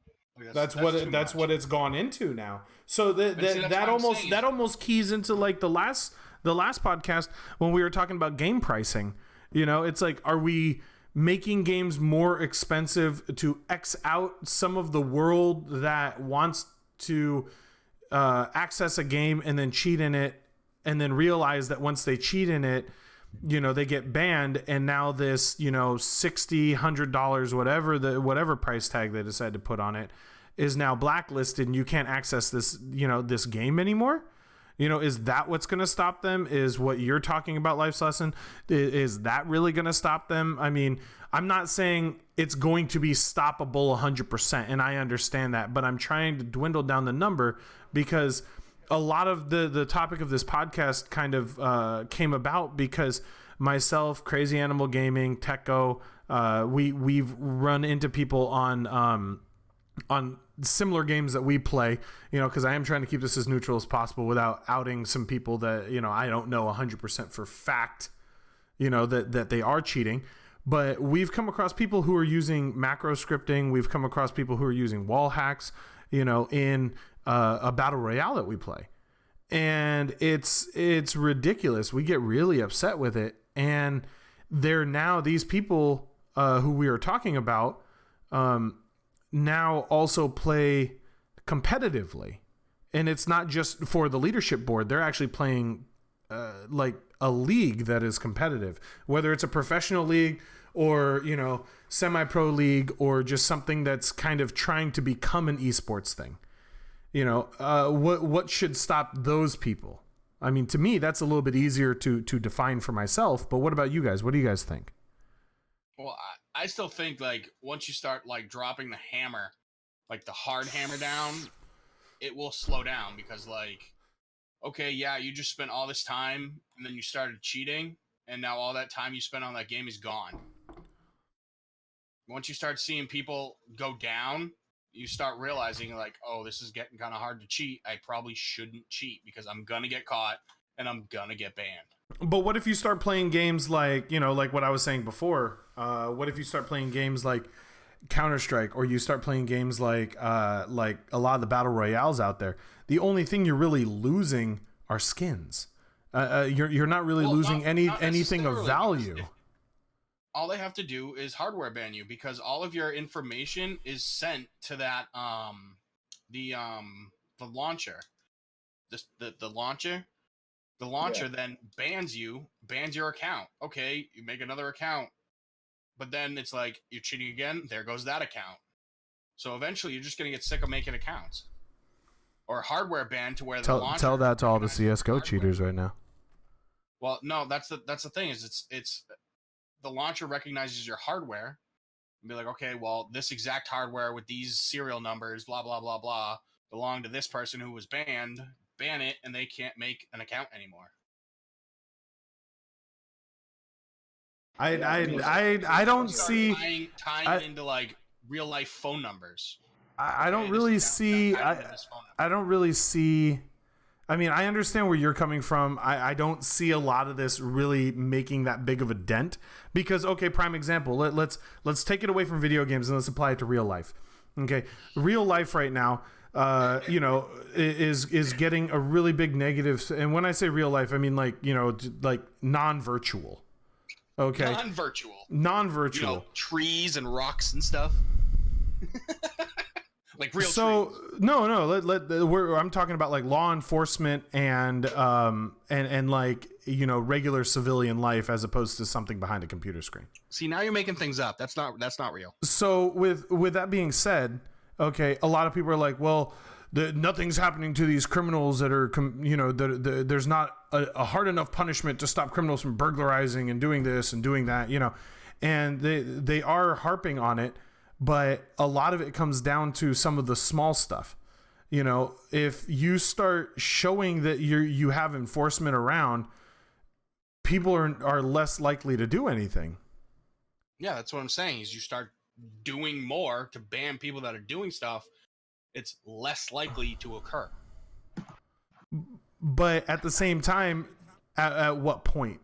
That's what it's gone into now. So that almost keys into like the last podcast when we were talking about game pricing. It's like, are we making games more expensive to X out some of the world that wants to access a game and then cheat in it, and then realize that once they cheat in it, they get banned, and now this, $60, $100, whatever price tag they decide to put on it is now blacklisted, and you can't access this, this game anymore. Is that what's going to stop them? Is what you're talking about, Life's Lesson? Is that really going to stop them? I mean, I'm not saying it's going to be stoppable 100%, and I understand that, but I'm trying to dwindle down the number because a lot of the topic of this podcast kind of came about because myself, Crazy Animal Gaming, Techco, we've run into people on similar games that we play, because I am trying to keep this as neutral as possible without outing some people that, I don't know 100% for fact, that they are cheating. But we've come across people who are using macro scripting. We've come across people who are using wall hacks, in a battle royale that we play. And it's ridiculous. We get really upset with it. And they're now, these people who we are talking about, now also play competitively, and it's not just for the leadership board. They're actually playing like a league that is competitive, whether it's a professional league or semi-pro league or just something that's kind of trying to become an esports thing. What should stop those people? I mean, to me, that's a little bit easier to define for myself, but what about you guys? What do you guys think? Well, I still think, like, once you start, like, dropping the hammer, like, the hard hammer down, it will slow down because, like, okay, yeah, you just spent all this time, and then you started cheating, and now all that time you spent on that game is gone. Once you start seeing people go down, you start realizing, like, oh, this is getting kind of hard to cheat. I probably shouldn't cheat because I'm going to get caught, and I'm going to get banned. But what if you start playing games like, like what I was saying before? What if you start playing games like Counter-Strike, or you start playing games like a lot of the battle royales out there? The only thing you're really losing are skins. You're not really losing anything of value. All they have to do is hardware ban you, because all of your information is sent to that the launcher. The launcher. The launcher then bans your account. Okay, you make another account. But then it's like, you're cheating again, there goes that account. So eventually you're just going to get sick of making accounts. Or hardware ban to where the launcher... Tell that to all the CSGO cheaters right now. Well, no, that's the thing, is it's the launcher recognizes your hardware and be like, okay, well, this exact hardware with these serial numbers, blah, blah, blah, blah, belong to this person who was banned, ban it, and they can't make an account anymore. I don't see tying into like real life phone numbers. I don't really see. I don't really see. I mean, I understand where you're coming from. I don't see a lot of this really making that big of a dent because, okay, prime example. Let's take it away from video games and let's apply it to real life. Okay, real life right now, is getting a really big negative. And when I say real life, I mean like non-virtual. Okay. Non-virtual. Trees and rocks and stuff. Like real trees. I'm talking about like law enforcement and like, regular civilian life as opposed to something behind a computer screen. See, now you're making things up. That's not real. So with that being said, Okay, a lot of people are like, well, nothing's happening to these criminals that are, there's not a hard enough punishment to stop criminals from burglarizing and doing this and doing that, and they are harping on it, but a lot of it comes down to some of the small stuff. If you start showing that you have enforcement around, people are less likely to do anything. Yeah, that's what I'm saying. Is you start doing more to ban people that are doing stuff, it's less likely to occur. But at the same time, at what point?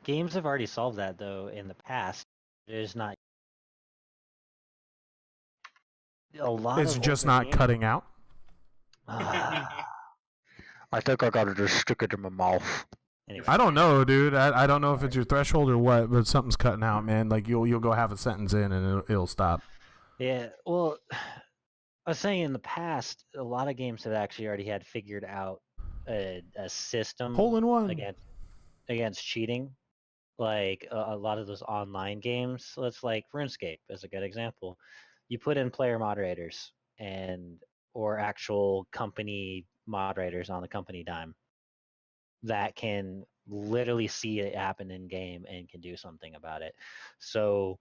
Games have already solved that, though, in the past. There's not a lot. It's just not games. cutting out. I think I gotta just stick it in my mouth. Anyway. I don't know, dude. I don't know if it's your threshold or what, but something's cutting out, man. Like you'll go half a sentence in and it'll stop. Yeah, well, I was saying in the past, a lot of games have actually already had figured out a system Hole in one against cheating. Like a lot of those online games. So it's like RuneScape is a good example. You put in player moderators or actual company moderators on the company dime that can literally see it happen in game and can do something about it. So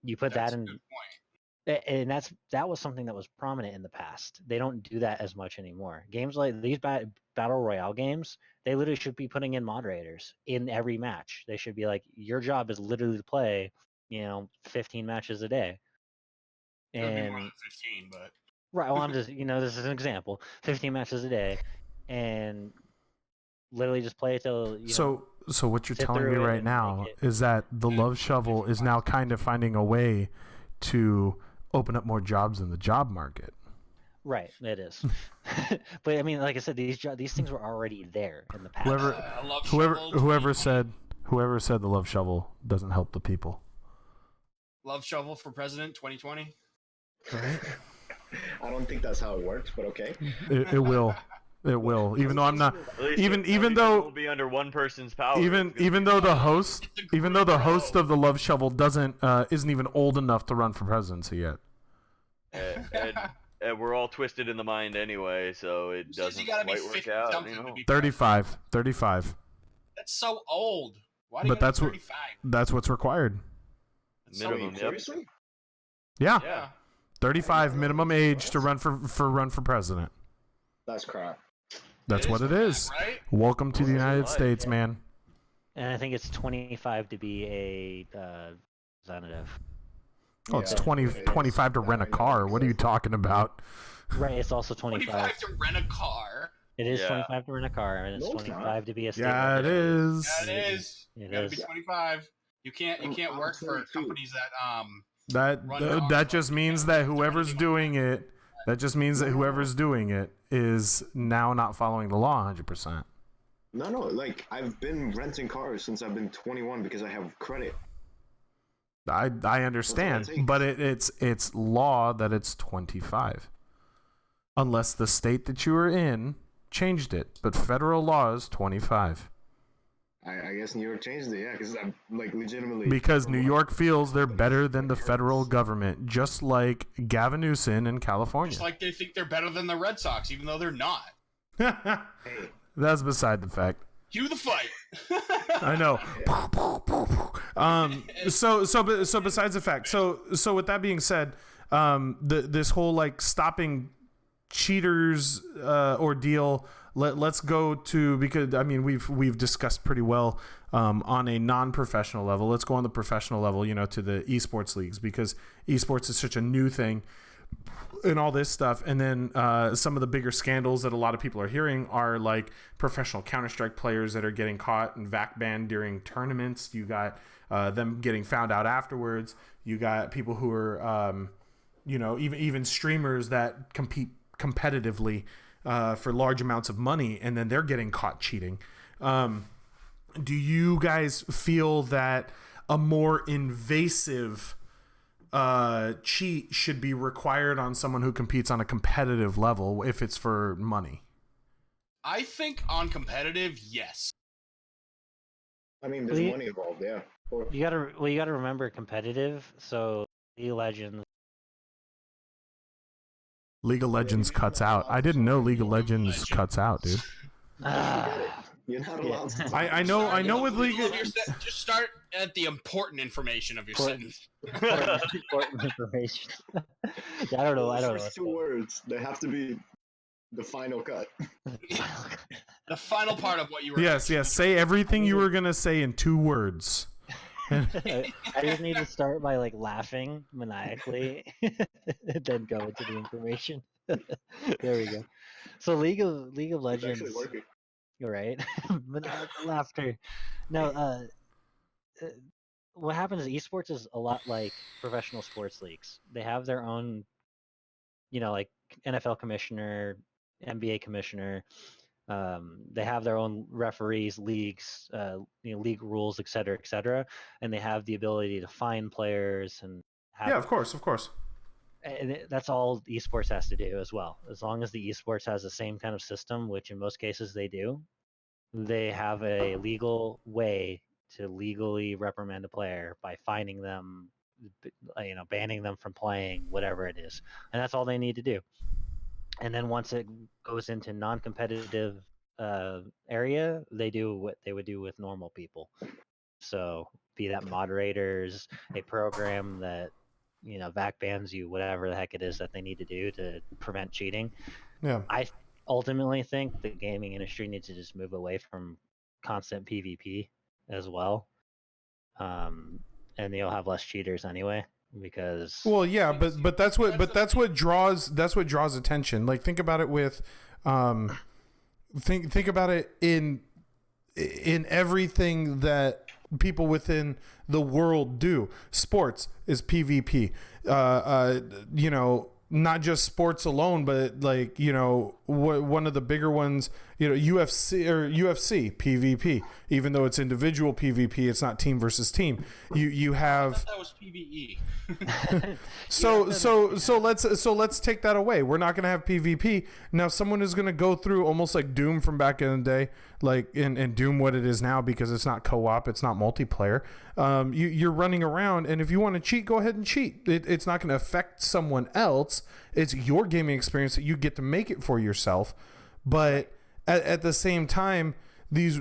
you put That's that in. A good point. And that was something that was prominent in the past. They don't do that as much anymore. Games like these battle royale games, they literally should be putting in moderators in every match. They should be like, your job is literally to play, 15 matches a day. It would be more than 15, but right. Well, I'm just, this is an example. 15 matches a day, and literally just play till. So what you're telling me right now is that the Love Shovel is now kind of finding a way to open up more jobs in the job market. Right, it is. But I mean, like I said, these things were already there in the past. Whoever said the Love Shovel doesn't help the people. Love Shovel for president 2020. Right. I don't think that's how it works, but okay. It will. It will. Even though I'm not. Even though it will be under one person's power. Even though the host of the Love Shovel isn't even old enough to run for presidency yet. And we're all twisted in the mind anyway, so it doesn't quite work out. 35. That's so old. Why do but you that's 35? That's what's required. Minimum. So, seriously? Yeah. 35 minimum age to run for president. That's crap. That's what it is. Right? Welcome to the United States, man. And I think it's 25 to be a representative. Oh, it's 25 to rent a car. What are you talking about? Right, it's also 25. 25 to rent a car. It is 25 to rent a car, and it's 25 to be a state. Yeah, it is. Yeah, it is. You gotta be 25. You can't work for companies that just means that whoever's doing it. That just means that whoever's doing it is now not following the law 100%. No, like I've been renting cars since I've been 21 because I have credit. I understand, but it's law that it's 25. Unless the state that you are in changed it, but federal law is 25. I guess New York changed it, yeah, because I'm like legitimately. Because New York feels they're better than the federal government, just like Gavin Newsom in California. Just like they think they're better than the Red Sox, even though they're not. That's beside the fact. Cue the fight. I know. So besides the fact, so with that being said, this whole like stopping cheaters ordeal. Let's go to, because I mean we've discussed pretty well on a non-professional level. Let's go on the professional level, to the esports leagues, because esports is such a new thing and all this stuff. And then some of the bigger scandals that a lot of people are hearing are like professional Counter-Strike players that are getting caught and VAC banned during tournaments. You got them getting found out afterwards. You got people who are even streamers that compete competitively for large amounts of money, and then they're getting caught cheating. Do you guys feel that a more invasive cheat should be required on someone who competes on a competitive level if it's for money? I think on competitive, yes. I mean, there's money involved, yeah. You gotta remember competitive. So League of Legends League of Legends cuts out. I didn't know League of Legends cuts out, dude. You're not allowed to. I know with League of... Just start at the important information of your sentence. Important information. Yeah, I don't know. The first 2 words, they have to be the final cut. The final part of what you were. Yes. Say everything you were gonna say in 2 words. I just need to start by like laughing maniacally, and then go into the information. There we go. So League of Legends. It's actually working. You're right. Maniacal laughter. No, what happens is esports is a lot like professional sports leagues. They have their own, like NFL commissioner, NBA commissioner. They have their own referees, leagues, league rules, et cetera, and they have the ability to fine players and have. Yeah, of course. And that's all esports has to do as well. As long as the esports has the same kind of system, which in most cases they do, they have a legal way to legally reprimand a player by fining them, banning them from playing, whatever it is. And that's all they need to do. And then once it goes into non-competitive area, they do what they would do with normal people. So be that moderators, a program that VAC bans you, whatever the heck it is that they need to do to prevent cheating. Yeah. I ultimately think the gaming industry needs to just move away from constant PvP as well. And you'll have less cheaters anyway, because but that's what draws attention. Like, think about it with think about it in everything that people within the world do. Sports is PvP. Not just sports alone, but like, one of the bigger ones, UFC PvP. Even though it's individual PvP, it's not team versus team. You have. I thought that was PvE. So let's take that away. We're not going to have PvP. Now someone is going to go through almost like Doom from back in the day, like in Doom what it is now, because it's not co-op, it's not multiplayer. You're running around, and if you want to cheat, go ahead and cheat. It's not going to affect someone else. It's your gaming experience that you get to make it for yourself. But at the same time, these,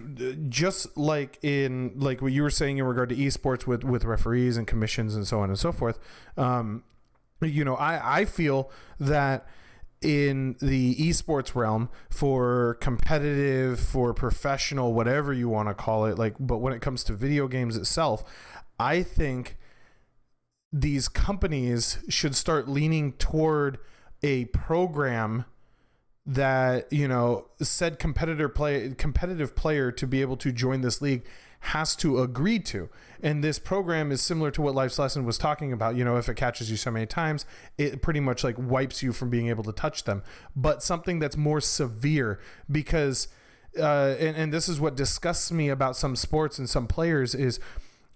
just like in like what you were saying in regard to esports with referees and commissions and so on and so forth, I feel that in the esports realm, for competitive, for professional, whatever you want to call it, but when it comes to video games itself, I think these companies should start leaning toward a program that, said competitive player to be able to join this league has to agree to. And this program is similar to what Life's Lesson was talking about. If it catches you so many times, it pretty much like wipes you from being able to touch them. But something that's more severe, because and this is what disgusts me about some sports and some players, is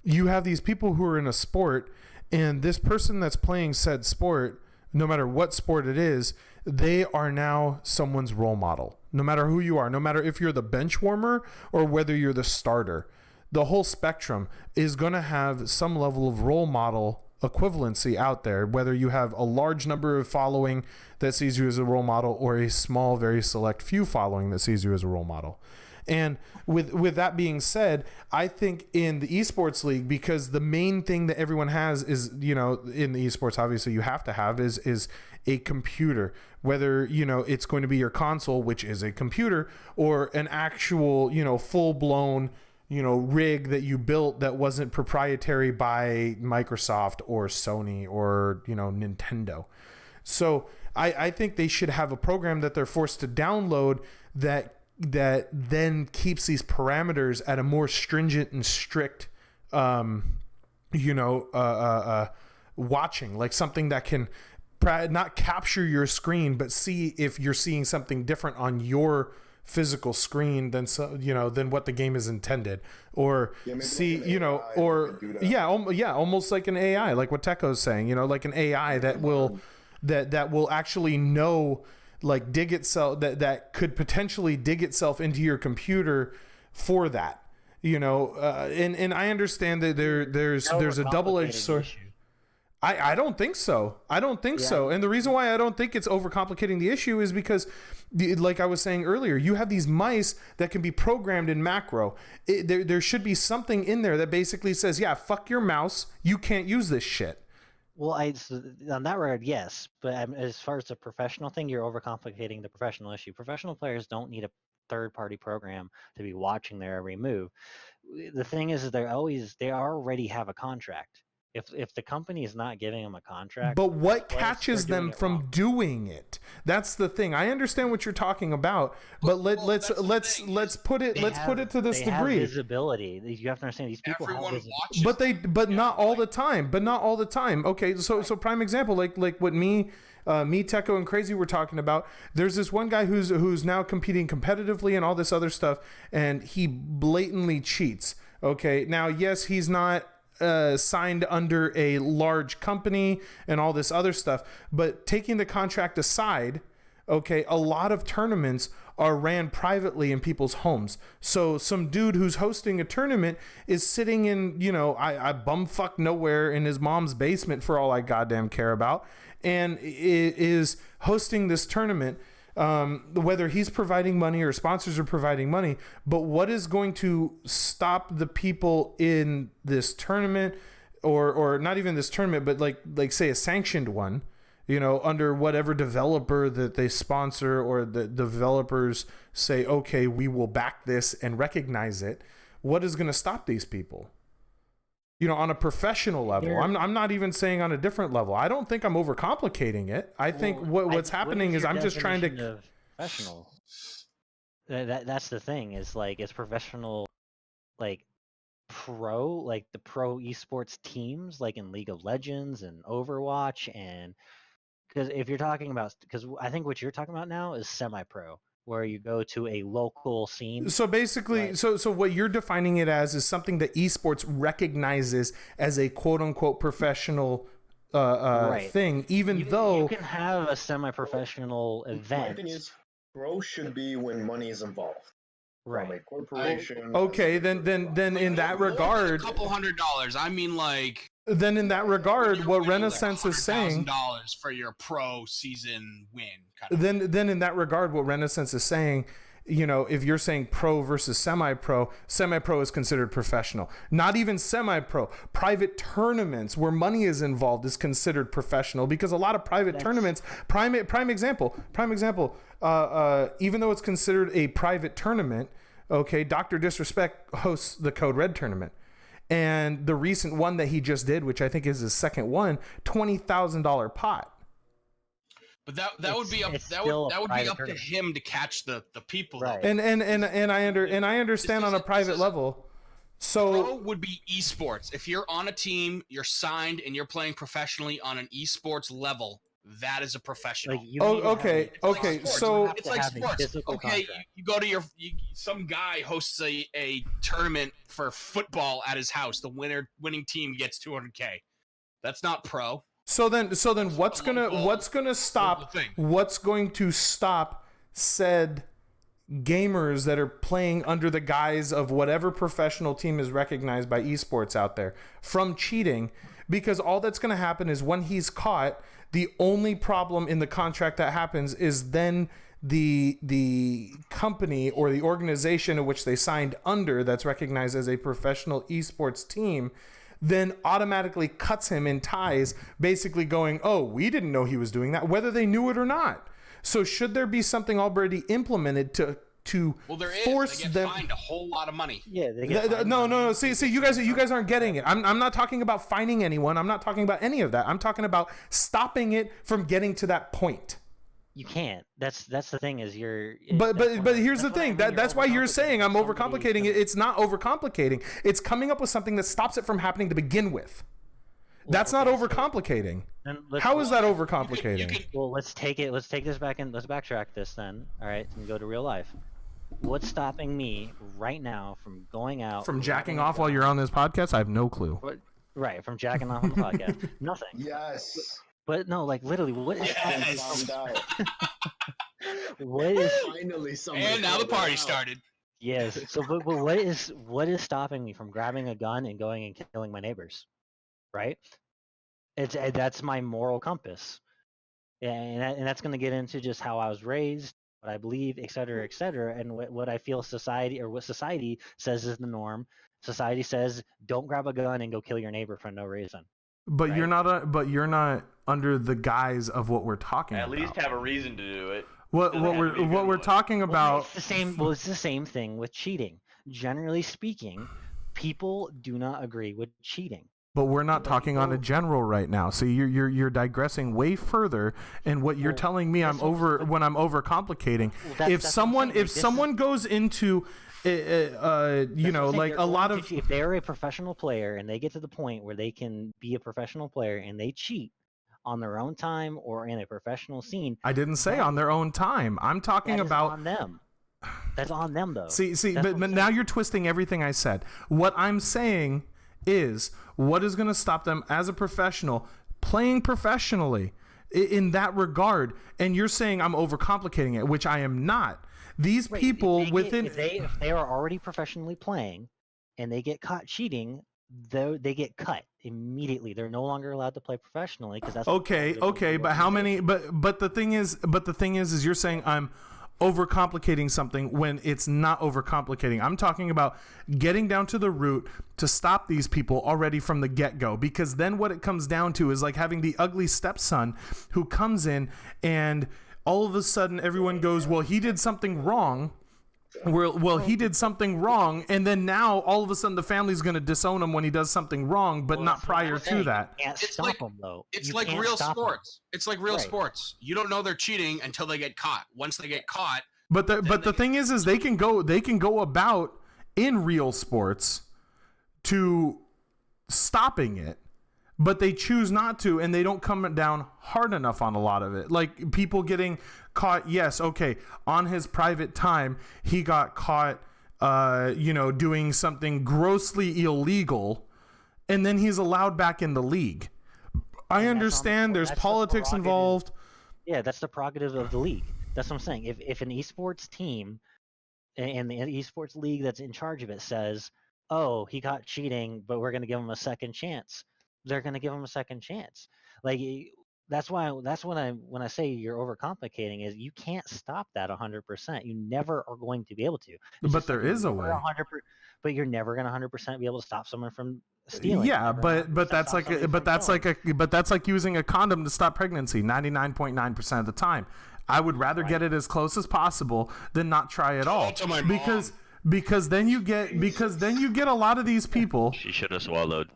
you have these people who are in a sport, and this person that's playing said sport, no matter what sport it is, they are now someone's role model. No matter who you are, no matter if you're the bench warmer or whether you're the starter, the whole spectrum is going to have some level of role model equivalency out there, whether you have a large number of following that sees you as a role model, or a small, very select few following that sees you as a role model. And with that being said, I think in the esports league, because the main thing that everyone has is, in the esports, obviously you have to have is a computer, whether, it's going to be your console, which is a computer, or an actual, full blown, rig that you built that wasn't proprietary by Microsoft or Sony or, Nintendo. So I think they should have a program that they're forced to download that then keeps these parameters at a more stringent and strict, watching, like something that can not capture your screen, but see if you're seeing something different on your physical screen than what the game is intended, or almost like an AI, like what Teko's saying, like an AI that will actually know, like dig itself, that could potentially dig itself into your computer for that, and I understand that there's a double-edged sword. I don't think so. I don't think so. And the reason why I don't think it's overcomplicating the issue is because, like I was saying earlier, you have these mice that can be programmed in macro. There should be something in there that basically says, yeah, fuck your mouse. You can't use this shit. Well, on that regard, yes. But as far as the professional thing, you're overcomplicating the professional issue. Professional players don't need a third-party program to be watching their every move. The thing is, they already have a contract. If the company is not giving them a contract, but what catches them from doing it? That's the thing. I understand what you're talking about, but let's put it to this they degree. Have visibility. You have to understand these people Everyone have watches. But not all the time. But not all the time. Okay, so prime example, like what me, Techo, and Crazy were talking about. There's this one guy who's now competing competitively and all this other stuff, and he blatantly cheats. Okay, now yes, he's not signed under a large company and all this other stuff, but taking the contract aside, okay, a lot of tournaments are ran privately in people's homes. So some dude who's hosting a tournament is sitting in, I bumfuck nowhere in his mom's basement for all I goddamn care about, and is hosting this tournament. Whether he's providing money or sponsors are providing money, but what is going to stop the people in this tournament, or not even this tournament, but like say a sanctioned one, under whatever developer that they sponsor, or the developers say, okay, we will back this and recognize it. What is going to stop these people? On a professional level. I'm not even saying on a different level. I don't think I'm overcomplicating it. I think what's happening is I'm just trying to... Professional. That's the thing, is like, it's professional, like pro, like the pro esports teams, like in League of Legends and Overwatch, and because if you're talking about, because I think what you're talking about now is semi-pro, where you go to a local scene. So basically, right. so what you're defining it as is something that esports recognizes as a quote unquote professional right. thing, even though you can have a semi-professional event. My thing is, pro should be when money is involved. Right. From a corporation. Okay, then in that regard, a couple $100. I mean, like. Then in that regard, what Renaissance is saying, $100,000 for your pro season win. Then in that regard, what Renaissance is saying, if you're saying pro versus semi-pro is considered professional. Not even semi-pro. Private tournaments where money is involved is considered professional, because a lot of private tournaments, prime example, even though it's considered a private tournament, okay, Dr. Disrespect hosts the Code Red tournament. And the recent one that he just did, which I think is his second one, $20,000 pot. But that would be up to him to catch the people. Right. And I understand on a private level. So pro would be esports. If you're on a team, you're signed, and you're playing professionally on an esports level, that is a professional. Okay. So it's like sports. Okay, you go to some guy hosts a tournament for football at his house. The winning team gets $200K. That's not pro. So then what's going to stop said gamers that are playing under the guise of whatever professional team is recognized by esports out there from cheating? Because all that's going to happen is when he's caught, the only problem in the contract that happens is then the company or the organization in which they signed under, that's recognized as a professional esports team, then automatically cuts him in ties, basically going, oh, we didn't know he was doing that, whether they knew it or not. So should there be something already implemented to force them? They get fined a whole lot of money. Yeah, they get no. See, you guys aren't getting it. I'm not talking about fining anyone. I'm not talking about any of that. I'm talking about stopping it from getting to that point. You can't. That's the thing, is you're. But here's the thing. That's why you're saying I'm overcomplicating it. It's not overcomplicating. It's coming up with something that stops it from happening to begin with. That's not overcomplicating. How is that overcomplicating? Well, let's take this back and let's backtrack this then. All right, and go to real life. What's stopping me right now from going out? From jacking off while you're on this podcast? I have no clue. Right, from jacking off on the podcast. Nothing. Yes. But no, like literally, what is finally somebody? And now the party started. Yes. So, but what is stopping me from grabbing a gun and going and killing my neighbors? Right? That's my moral compass, and that's going to get into just how I was raised, what I believe, et cetera, and what I feel society or what society says is the norm. Society says don't grab a gun and go kill your neighbor for no reason. But right? you're not under the guise of what we're talking At about. least have a reason to do it. What we're talking about. It's the same. Well, it's the same thing with cheating. Generally speaking, people do not agree with cheating. But we're not talking on a general right now. So you're digressing way further. And what you're telling me I'm overcomplicating. If someone goes into like a lot of, if they're a professional player and they get to the point where they can be a professional player and they cheat on their own time or in a professional scene. I didn't say on their own time. I'm talking about on them. That's on them though. See, but now you're twisting everything I said. What I'm saying is, what is going to stop them as a professional playing professionally in that regard? And you're saying I'm overcomplicating it, which I am not. These people if they are already professionally playing and they get caught cheating, they get cut immediately. They're no longer allowed to play professionally because that's okay. But how many? But the thing is you're saying I'm overcomplicating something when it's not overcomplicating. I'm talking about getting down to the root to stop these people already from the get-go, because then what it comes down to is like having the ugly stepson who comes in and all of a sudden everyone goes, well, he did something wrong. Well, he did something wrong, and then now all of a sudden the family's going to disown him when he does something wrong, but not prior to that. You can't stop him though. It's like real sports. It's like real sports. You don't know they're cheating until they get caught. Once they get caught, but the thing is they can go about in real sports to stopping it, but they choose not to, and they don't come down hard enough on a lot of it. Like people getting caught, yes, okay, on his private time, he got caught, doing something grossly illegal, and then he's allowed back in the league. I understand there's politics involved. Yeah, that's the prerogative of the league. That's what I'm saying. If an esports team and the esports league that's in charge of it says, oh, he got cheating, but we're going to give him a second chance, they're going to give him a second chance. Like that's when I say you're overcomplicating is you can't stop that 100%. You never are going to be able to. But there is a way. But you're never going to 100% be able to stop someone from stealing. Yeah, but that's like using a condom to stop pregnancy 99.9% of the time. I would rather get it as close as possible than not try at all. Because then you get a lot of these people. She should have swallowed.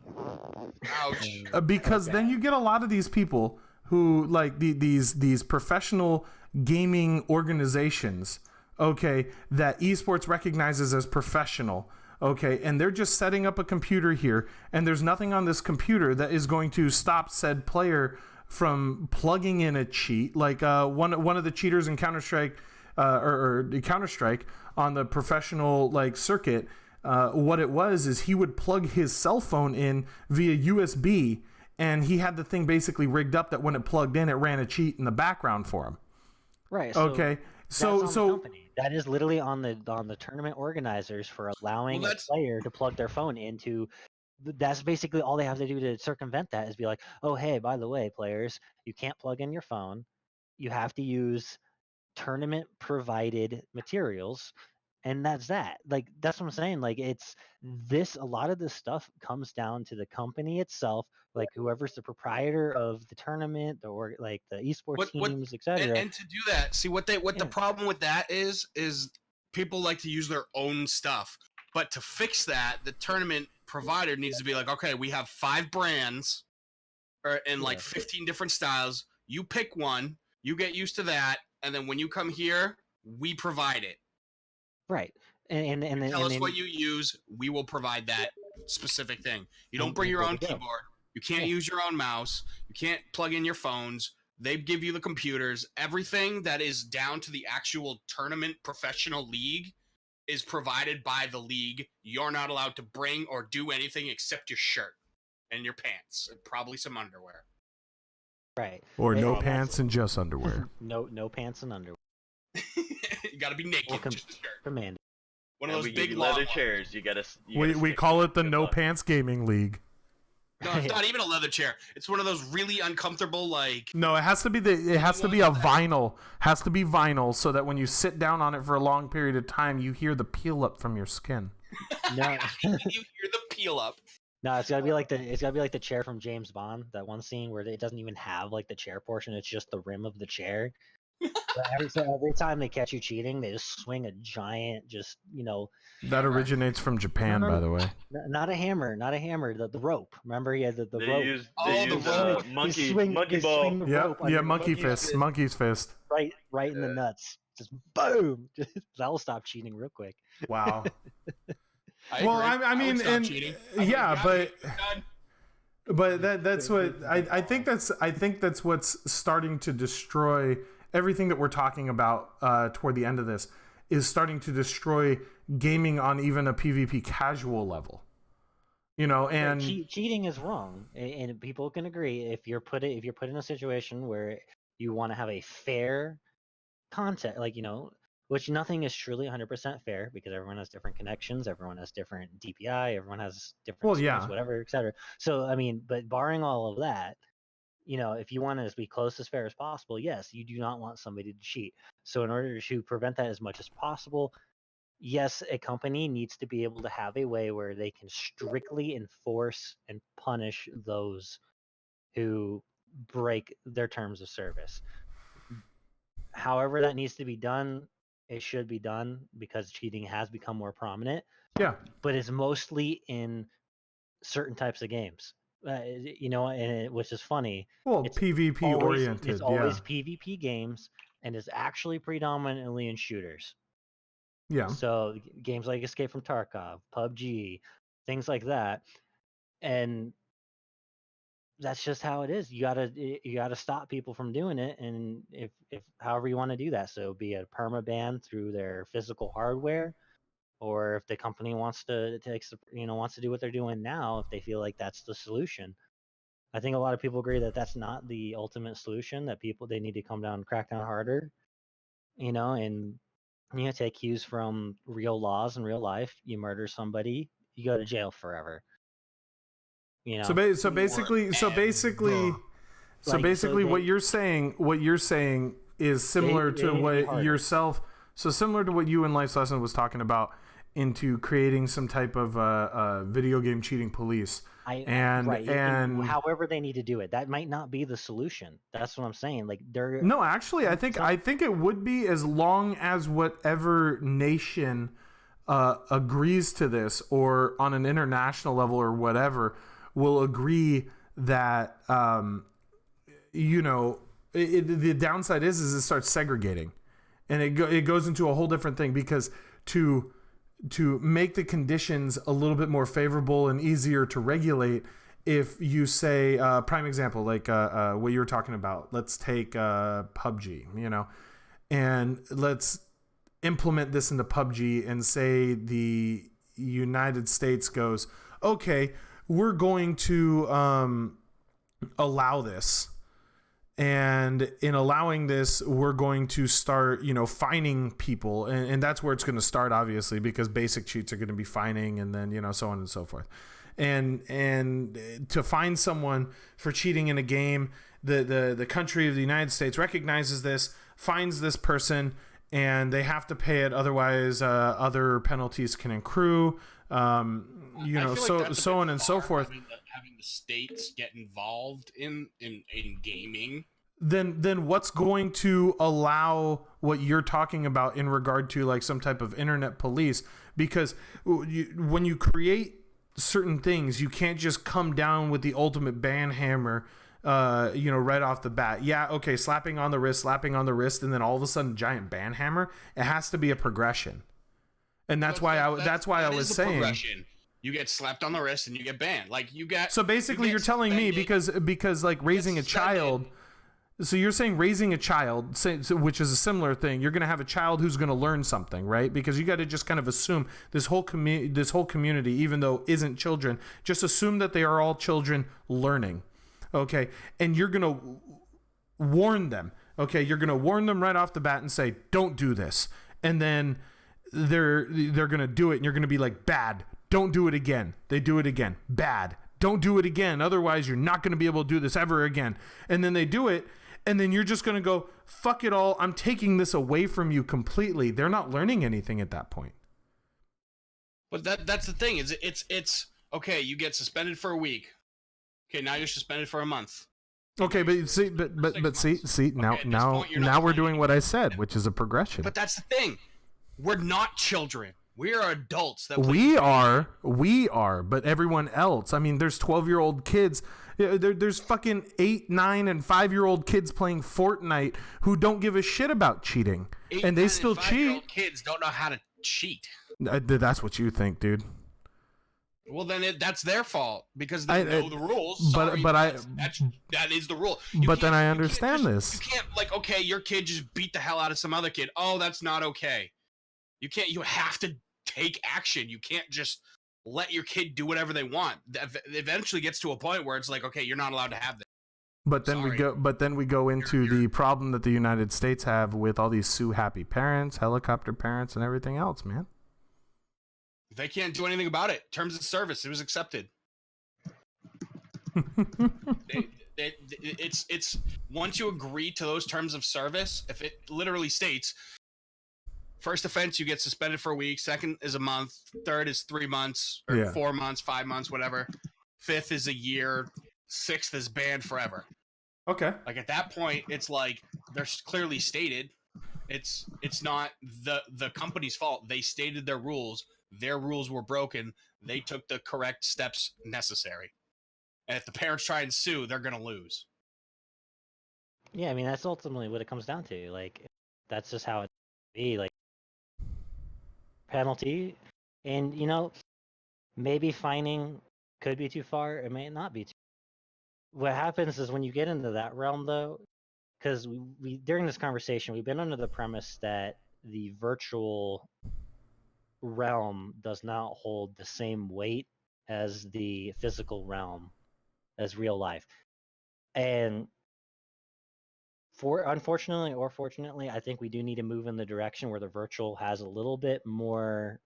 Ouch. Because then you get a lot of these people who like these professional gaming organizations, okay, that esports recognizes as professional, okay, and they're just setting up a computer here, and there's nothing on this computer that is going to stop said player from plugging in a cheat. Like one of the cheaters in Counter-Strike or Counter-Strike on the professional like circuit, what it was is he would plug his cell phone in via USB, and he had the thing basically rigged up that when it plugged in, it ran a cheat in the background for him. Right. Okay. So that is literally on the tournament organizers for allowing a player to plug their phone into. That's basically all they have to do to circumvent that is be like, oh, hey, by the way, players, you can't plug in your phone. You have to use tournament provided materials. And that's that. Like, that's what I'm saying. Like, it's this, a lot of this stuff comes down to the company itself, like whoever's the proprietor of the tournament or like the esports teams, etc. And to do that, see what the problem with that is people like to use their own stuff. But to fix that, the tournament provider needs to be like, okay, we have 5 brands and like 15 different styles. You pick one, you get used to that, and then when you come here, we provide it. Right. And tell us what you use, we will provide that specific thing. You don't bring your own keyboard. You can't use your own mouse. You can't plug in your phones. They give you the computers. Everything that is down to the actual tournament professional league is provided by the league. You're not allowed to bring or do anything except your shirt and your pants and probably some underwear. Right. Or no pants and just underwear. No pants and underwear. You got to be naked. Just a shirt. Command. One of those big leather chairs. You got to. We call it the No Pants Gaming League. No, it's not even a leather chair. It's one of those really uncomfortable, like. No, it has to be a vinyl. Has to be vinyl so that when you sit down on it for a long period of time, you hear the peel up from your skin. No, you hear the peel up. no, it's gotta be like the chair from James Bond. That one scene where it doesn't even have like the chair portion; it's just the rim of the chair. So every time they catch you cheating, they just swing a giant, That originates from Japan, by the way. Not a hammer, the rope. Remember, he had the They rope. use They monkey ball. Monkey's fist. Right in the nuts. Just boom. That'll stop cheating real quick. Wow. I mean, but that's what I think that's what's starting to destroy everything that we're talking about toward the end of this is starting to destroy gaming on even a PvP casual level. And cheating is wrong, and people can agree if you're put in a situation where you want to have a fair content, which nothing is truly 100% fair because everyone has different connections, everyone has different DPI, everyone has different whatever, etc. So I mean, but barring all of that, if you want to be close as fair as possible, yes, you do not want somebody to cheat. So in order to prevent that as much as possible, yes, a company needs to be able to have a way where they can strictly enforce and punish those who break their terms of service. However that needs to be done, it should be done because cheating has become more prominent. Yeah. But it's mostly in certain types of games. Which is funny. Well, it's PvP oriented. It's always PvP games, and it's actually predominantly in shooters. Yeah. So games like Escape from Tarkov, PUBG, things like that, and that's just how it is. You gotta stop people from doing it, and if however you want to do that, so be a permaban through their physical hardware, or if the company wants to do what they're doing now, if they feel like that's the solution. I think a lot of people agree that that's not the ultimate solution. That they need to come down and crack down harder, and take cues from real laws in real life. You murder somebody, you go to jail forever. So basically, what you're saying is similar to what yourself. So similar to what you in Life's Lesson was talking about, into creating some type of video game cheating police. And however they need to do it, that might not be the solution. That's what I'm saying. Actually, I think it would be, as long as whatever nation agrees to this, or on an international level or whatever, will agree that the downside is it starts segregating, and it goes into a whole different thing, because to make the conditions a little bit more favorable and easier to regulate, if you say, prime example, like what you were talking about, let's take PUBG, and let's implement this into PUBG and say the United States goes, okay, we're going to allow this. And in allowing this, we're going to start, fining people. And that's where it's going to start, obviously, because basic cheats are going to be fining, and then, so on and so forth. And to fine someone for cheating in a game, the country of the United States recognizes this, fines this person, and they have to pay it. Otherwise, other penalties can accrue, so on and so forth. Having the states get involved in gaming, then what's going to allow what you're talking about in regard to like some type of internet police? Because when you create certain things, you can't just come down with the ultimate ban hammer, right off the bat. Yeah, okay, slapping on the wrist, and then all of a sudden giant ban hammer. It has to be a progression, and that's why I was saying. Progression. You get slapped on the wrist and you get banned. So basically, you're telling me because like raising a child. So you're saying raising a child, which is a similar thing. You're going to have a child who's going to learn something, right? Because you got to just kind of assume this whole community, even though isn't children, just assume that they are all children learning, okay? And you're going to warn them, okay? You're going to warn them right off the bat and say, "Don't do this," and then they're going to do it, and you're going to be like, "Bad. Don't do it again." They do it again. Bad. don't do it again. Otherwise, you're not going to be able to do this ever again. And then they do it. And then you're just going to go, fuck it all. I'm taking this away from you completely. They're not learning anything at that point. But that's the thing. It's okay. You get suspended for a week. Okay, now you're suspended for a month. Okay, but see, now we're doing what I said, which is a progression. But that's the thing. We're not children. We are adults. We are, but everyone else. I mean, there's 12-year-old kids. There's fucking 8, 9, and 5-year-old kids playing Fortnite who don't give a shit about cheating, and they still cheat. Kids don't know how to cheat. That's what you think, dude. Well, then that's their fault because they know the rules. Sorry, that is the rule. But then I understand this. You can't okay, your kid just beat the hell out of some other kid. Oh, that's not okay. You can't. You have to take action. You can't just let your kid do whatever they want. It eventually gets to a point where it's like, okay, you're not allowed to have this. But then we go into the problem that the United States have with all these sue happy parents, helicopter parents, and everything else, man. They can't do anything about it. Terms of service, it was accepted. It's once you agree to those terms of service, if it literally states first offense you get suspended for a week, second is a month, third is 3 months or 4 months, 5 months, whatever, fifth is a year, sixth is banned forever. Okay. Like at that point, it's like they're clearly stated. It's not the company's fault. They stated their rules. Their rules were broken. They took the correct steps necessary. And if the parents try and sue, they're going to lose. Yeah, I mean, that's ultimately what it comes down to. Like, that's just how it be. Like, penalty. And, maybe fining could be too far. It may not be too far. What happens is when you get into that realm, though, because we during this conversation, we've been under the premise that the virtual realm does not hold the same weight as the physical realm, as real life. And unfortunately or fortunately, I think we do need to move in the direction where the virtual has a little bit more,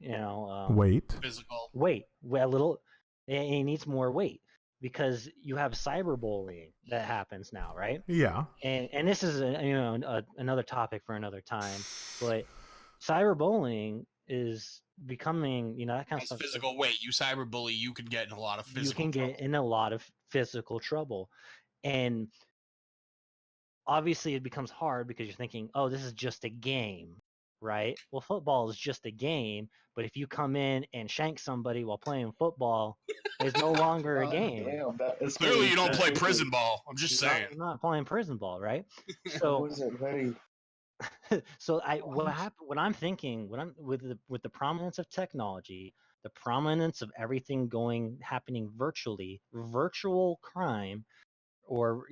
physical weight, a little. It needs more weight because you have cyberbullying that happens now, right? Yeah. And this is another topic for another time, but cyberbullying is becoming, that kind of stuff. Physical weight. You cyberbully, you can get in a lot of physical trouble. Get in a lot of physical trouble. And obviously it becomes hard because you're thinking, oh, this is just a game, right? Well, football is just a game, but if you come in and shank somebody while playing football, it's no longer a game. Damn, clearly you don't play prison ball. I'm just saying. I'm not playing prison ball, right? So so what I'm thinking, with the prominence of technology, the prominence of everything happening virtually, virtual crime, or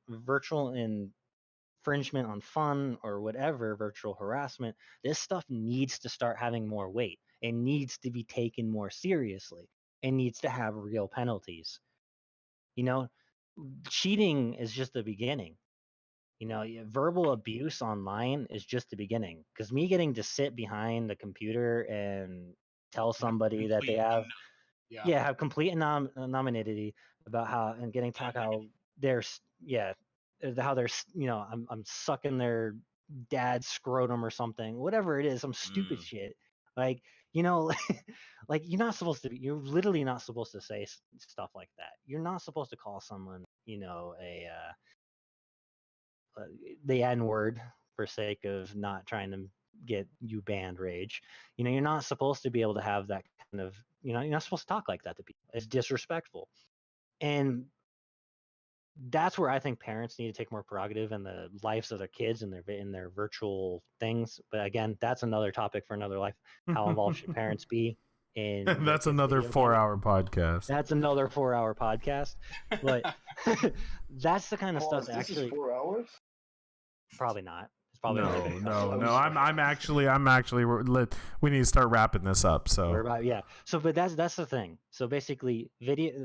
virtual infringement on fun or whatever, virtual harassment, this stuff needs to start having more weight. It needs to be taken more seriously. It needs to have real penalties. Cheating is just the beginning. Verbal abuse online is just the beginning. Because me getting to sit behind the computer and tell somebody that they have, have complete anonymity about how, and getting talk how they're, how they're, I'm sucking their dad's scrotum or something, whatever it is, some stupid shit. Like, like you're literally not supposed to say stuff like that. You're not supposed to call someone, the N-word for sake of not trying to get you banned rage. You're not supposed to be able to have that kind of, you're not supposed to talk like that to people. It's disrespectful. And that's where I think parents need to take more prerogative in the lives of their kids and their virtual things. But again, that's another topic for another life. How involved should parents be in that's another 4-hour podcast. That's another 4-hour podcast. But that's the kind of stuff that actually is 4 hours? Probably not. It's probably no. I'm actually. We need to start wrapping this up. So but that's the thing. So basically,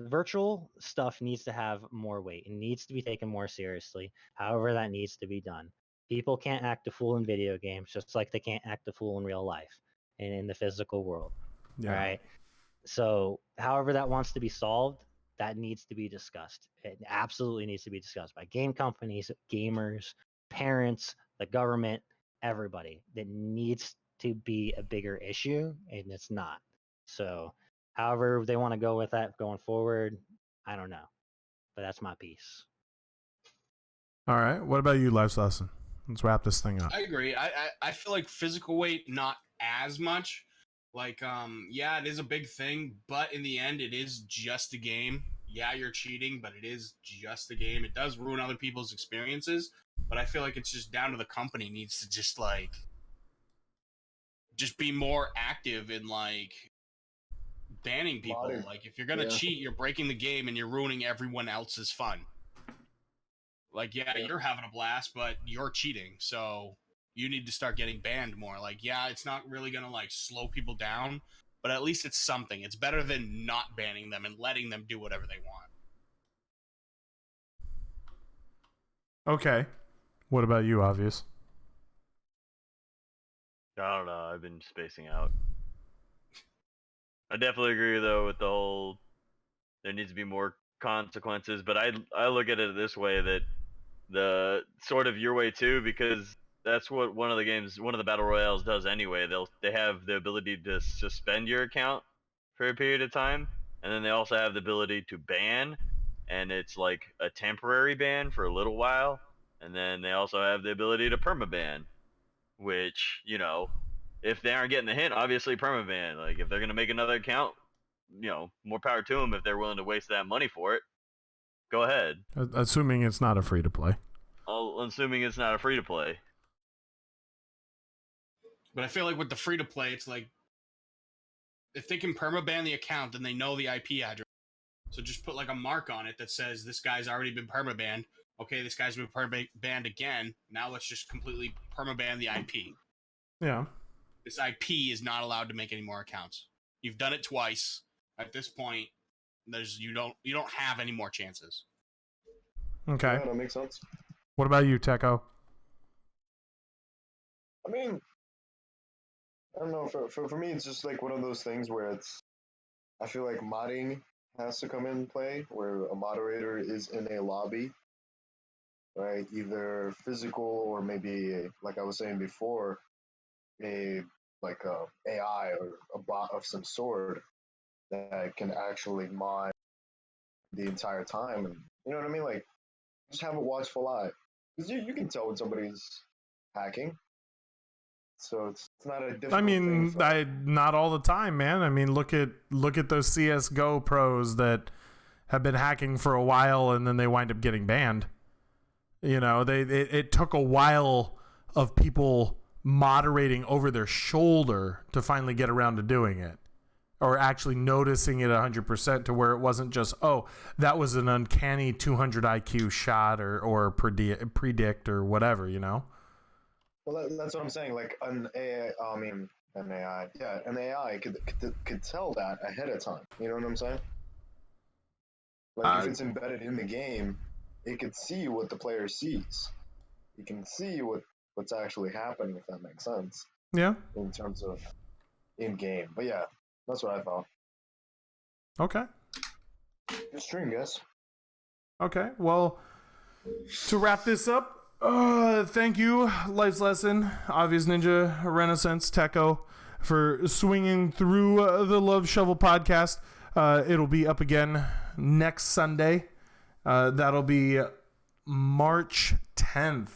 virtual stuff needs to have more weight. It needs to be taken more seriously. However, that needs to be done. People can't act a fool in video games, just like they can't act a fool in real life and in the physical world. Yeah. Right. So, however that wants to be solved, that needs to be discussed. It absolutely needs to be discussed by game companies, gamers, parents, the government, everybody. That needs to be a bigger issue, and it's not. So, however they want to go with that going forward, I don't know. But that's my piece. All right. What about you, Life's Lesson? Let's wrap this thing up. I agree. I feel like physical weight, not as much. Like, yeah, it is a big thing, but in the end, it is just a game. Yeah, you're cheating, but it is just a game. It does ruin other people's experiences, but I feel like it's just down to the company needs to just be more active in banning people. Body. Like, if you're gonna cheat, you're breaking the game and you're ruining everyone else's fun. Like, yeah, you're having a blast, but you're cheating, so you need to start getting banned more. Like, yeah, it's not really gonna slow people down, but at least it's something. It's better than not banning them and letting them do whatever they want. Okay. What about you, Obvious? I don't know. I've been spacing out. I definitely agree though with the whole there needs to be more consequences, but I look at it this way, that the sort of your way too, because that's what one of the battle royales does anyway. They have the ability to suspend your account for a period of time, and then they also have the ability to ban, and it's like a temporary ban for a little while, and then they also have the ability to permaban, which, if they aren't getting the hint, obviously permaban. Like, if they're going to make another account, more power to them. If they're willing to waste that money for it, go ahead. Assuming it's not a free-to-play. Assuming it's not a free-to-play. But I feel like with the free-to-play, it's like, if they can permaban the account, then they know the IP address. So just put a mark on it that says this guy's already been permabanned. Okay, this guy's been permabanned again. Now let's just completely permaban the IP. Yeah. This IP is not allowed to make any more accounts. You've done it twice. At this point, you don't have any more chances. Okay. Yeah, that makes sense. What about you, Techo? I mean, I don't know. For me, it's just one of those things where I feel like modding has to come in play, where a moderator is in a lobby, right? Either physical or maybe, like I was saying before, a AI or a bot of some sort that can actually mod the entire time, and you know what I mean? Like, just have it watchful eye, because you can tell when somebody's hacking. So it's not a difficult thing. Not all the time, man. I mean, look at those CS:GO pros that have been hacking for a while and then they wind up getting banned. It took a while of people moderating over their shoulder to finally get around to doing it, or actually noticing it 100% to where it wasn't just, oh, that was an uncanny 200 IQ shot or predict or whatever, Well, that's what I'm saying. Like an AI, an AI could tell that ahead of time. You know what I'm saying? Like, if it's embedded in the game, it could see what the player sees. You can see what's actually happening, if that makes sense. Yeah. In terms of in game, but yeah, that's what I thought. Okay. Good stream, guys. Okay. Well, to wrap this up. Thank you, Life's Lesson, Obvious Ninja, Renaissance, Techo, for swinging through the Love Shovel podcast. It'll be up again next Sunday. That'll be March 10th.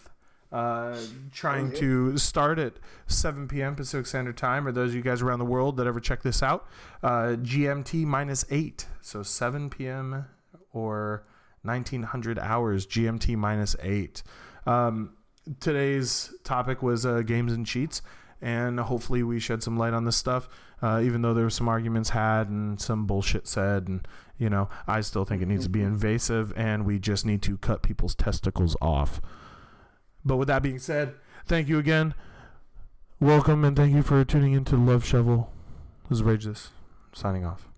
Trying to start at 7 p.m. Pacific Standard Time, or those of you guys around the world that ever check this out, GMT -8, so 7 p.m. or 1900 hours GMT -8. Today's topic was games and cheats, and hopefully we shed some light on this stuff, even though there were some arguments had and some bullshit said, and I still think it needs to be invasive, and we just need to cut people's testicles off. But with that being said, thank you again, welcome, and thank you for tuning into Love Shovel. This is Rage This, signing off.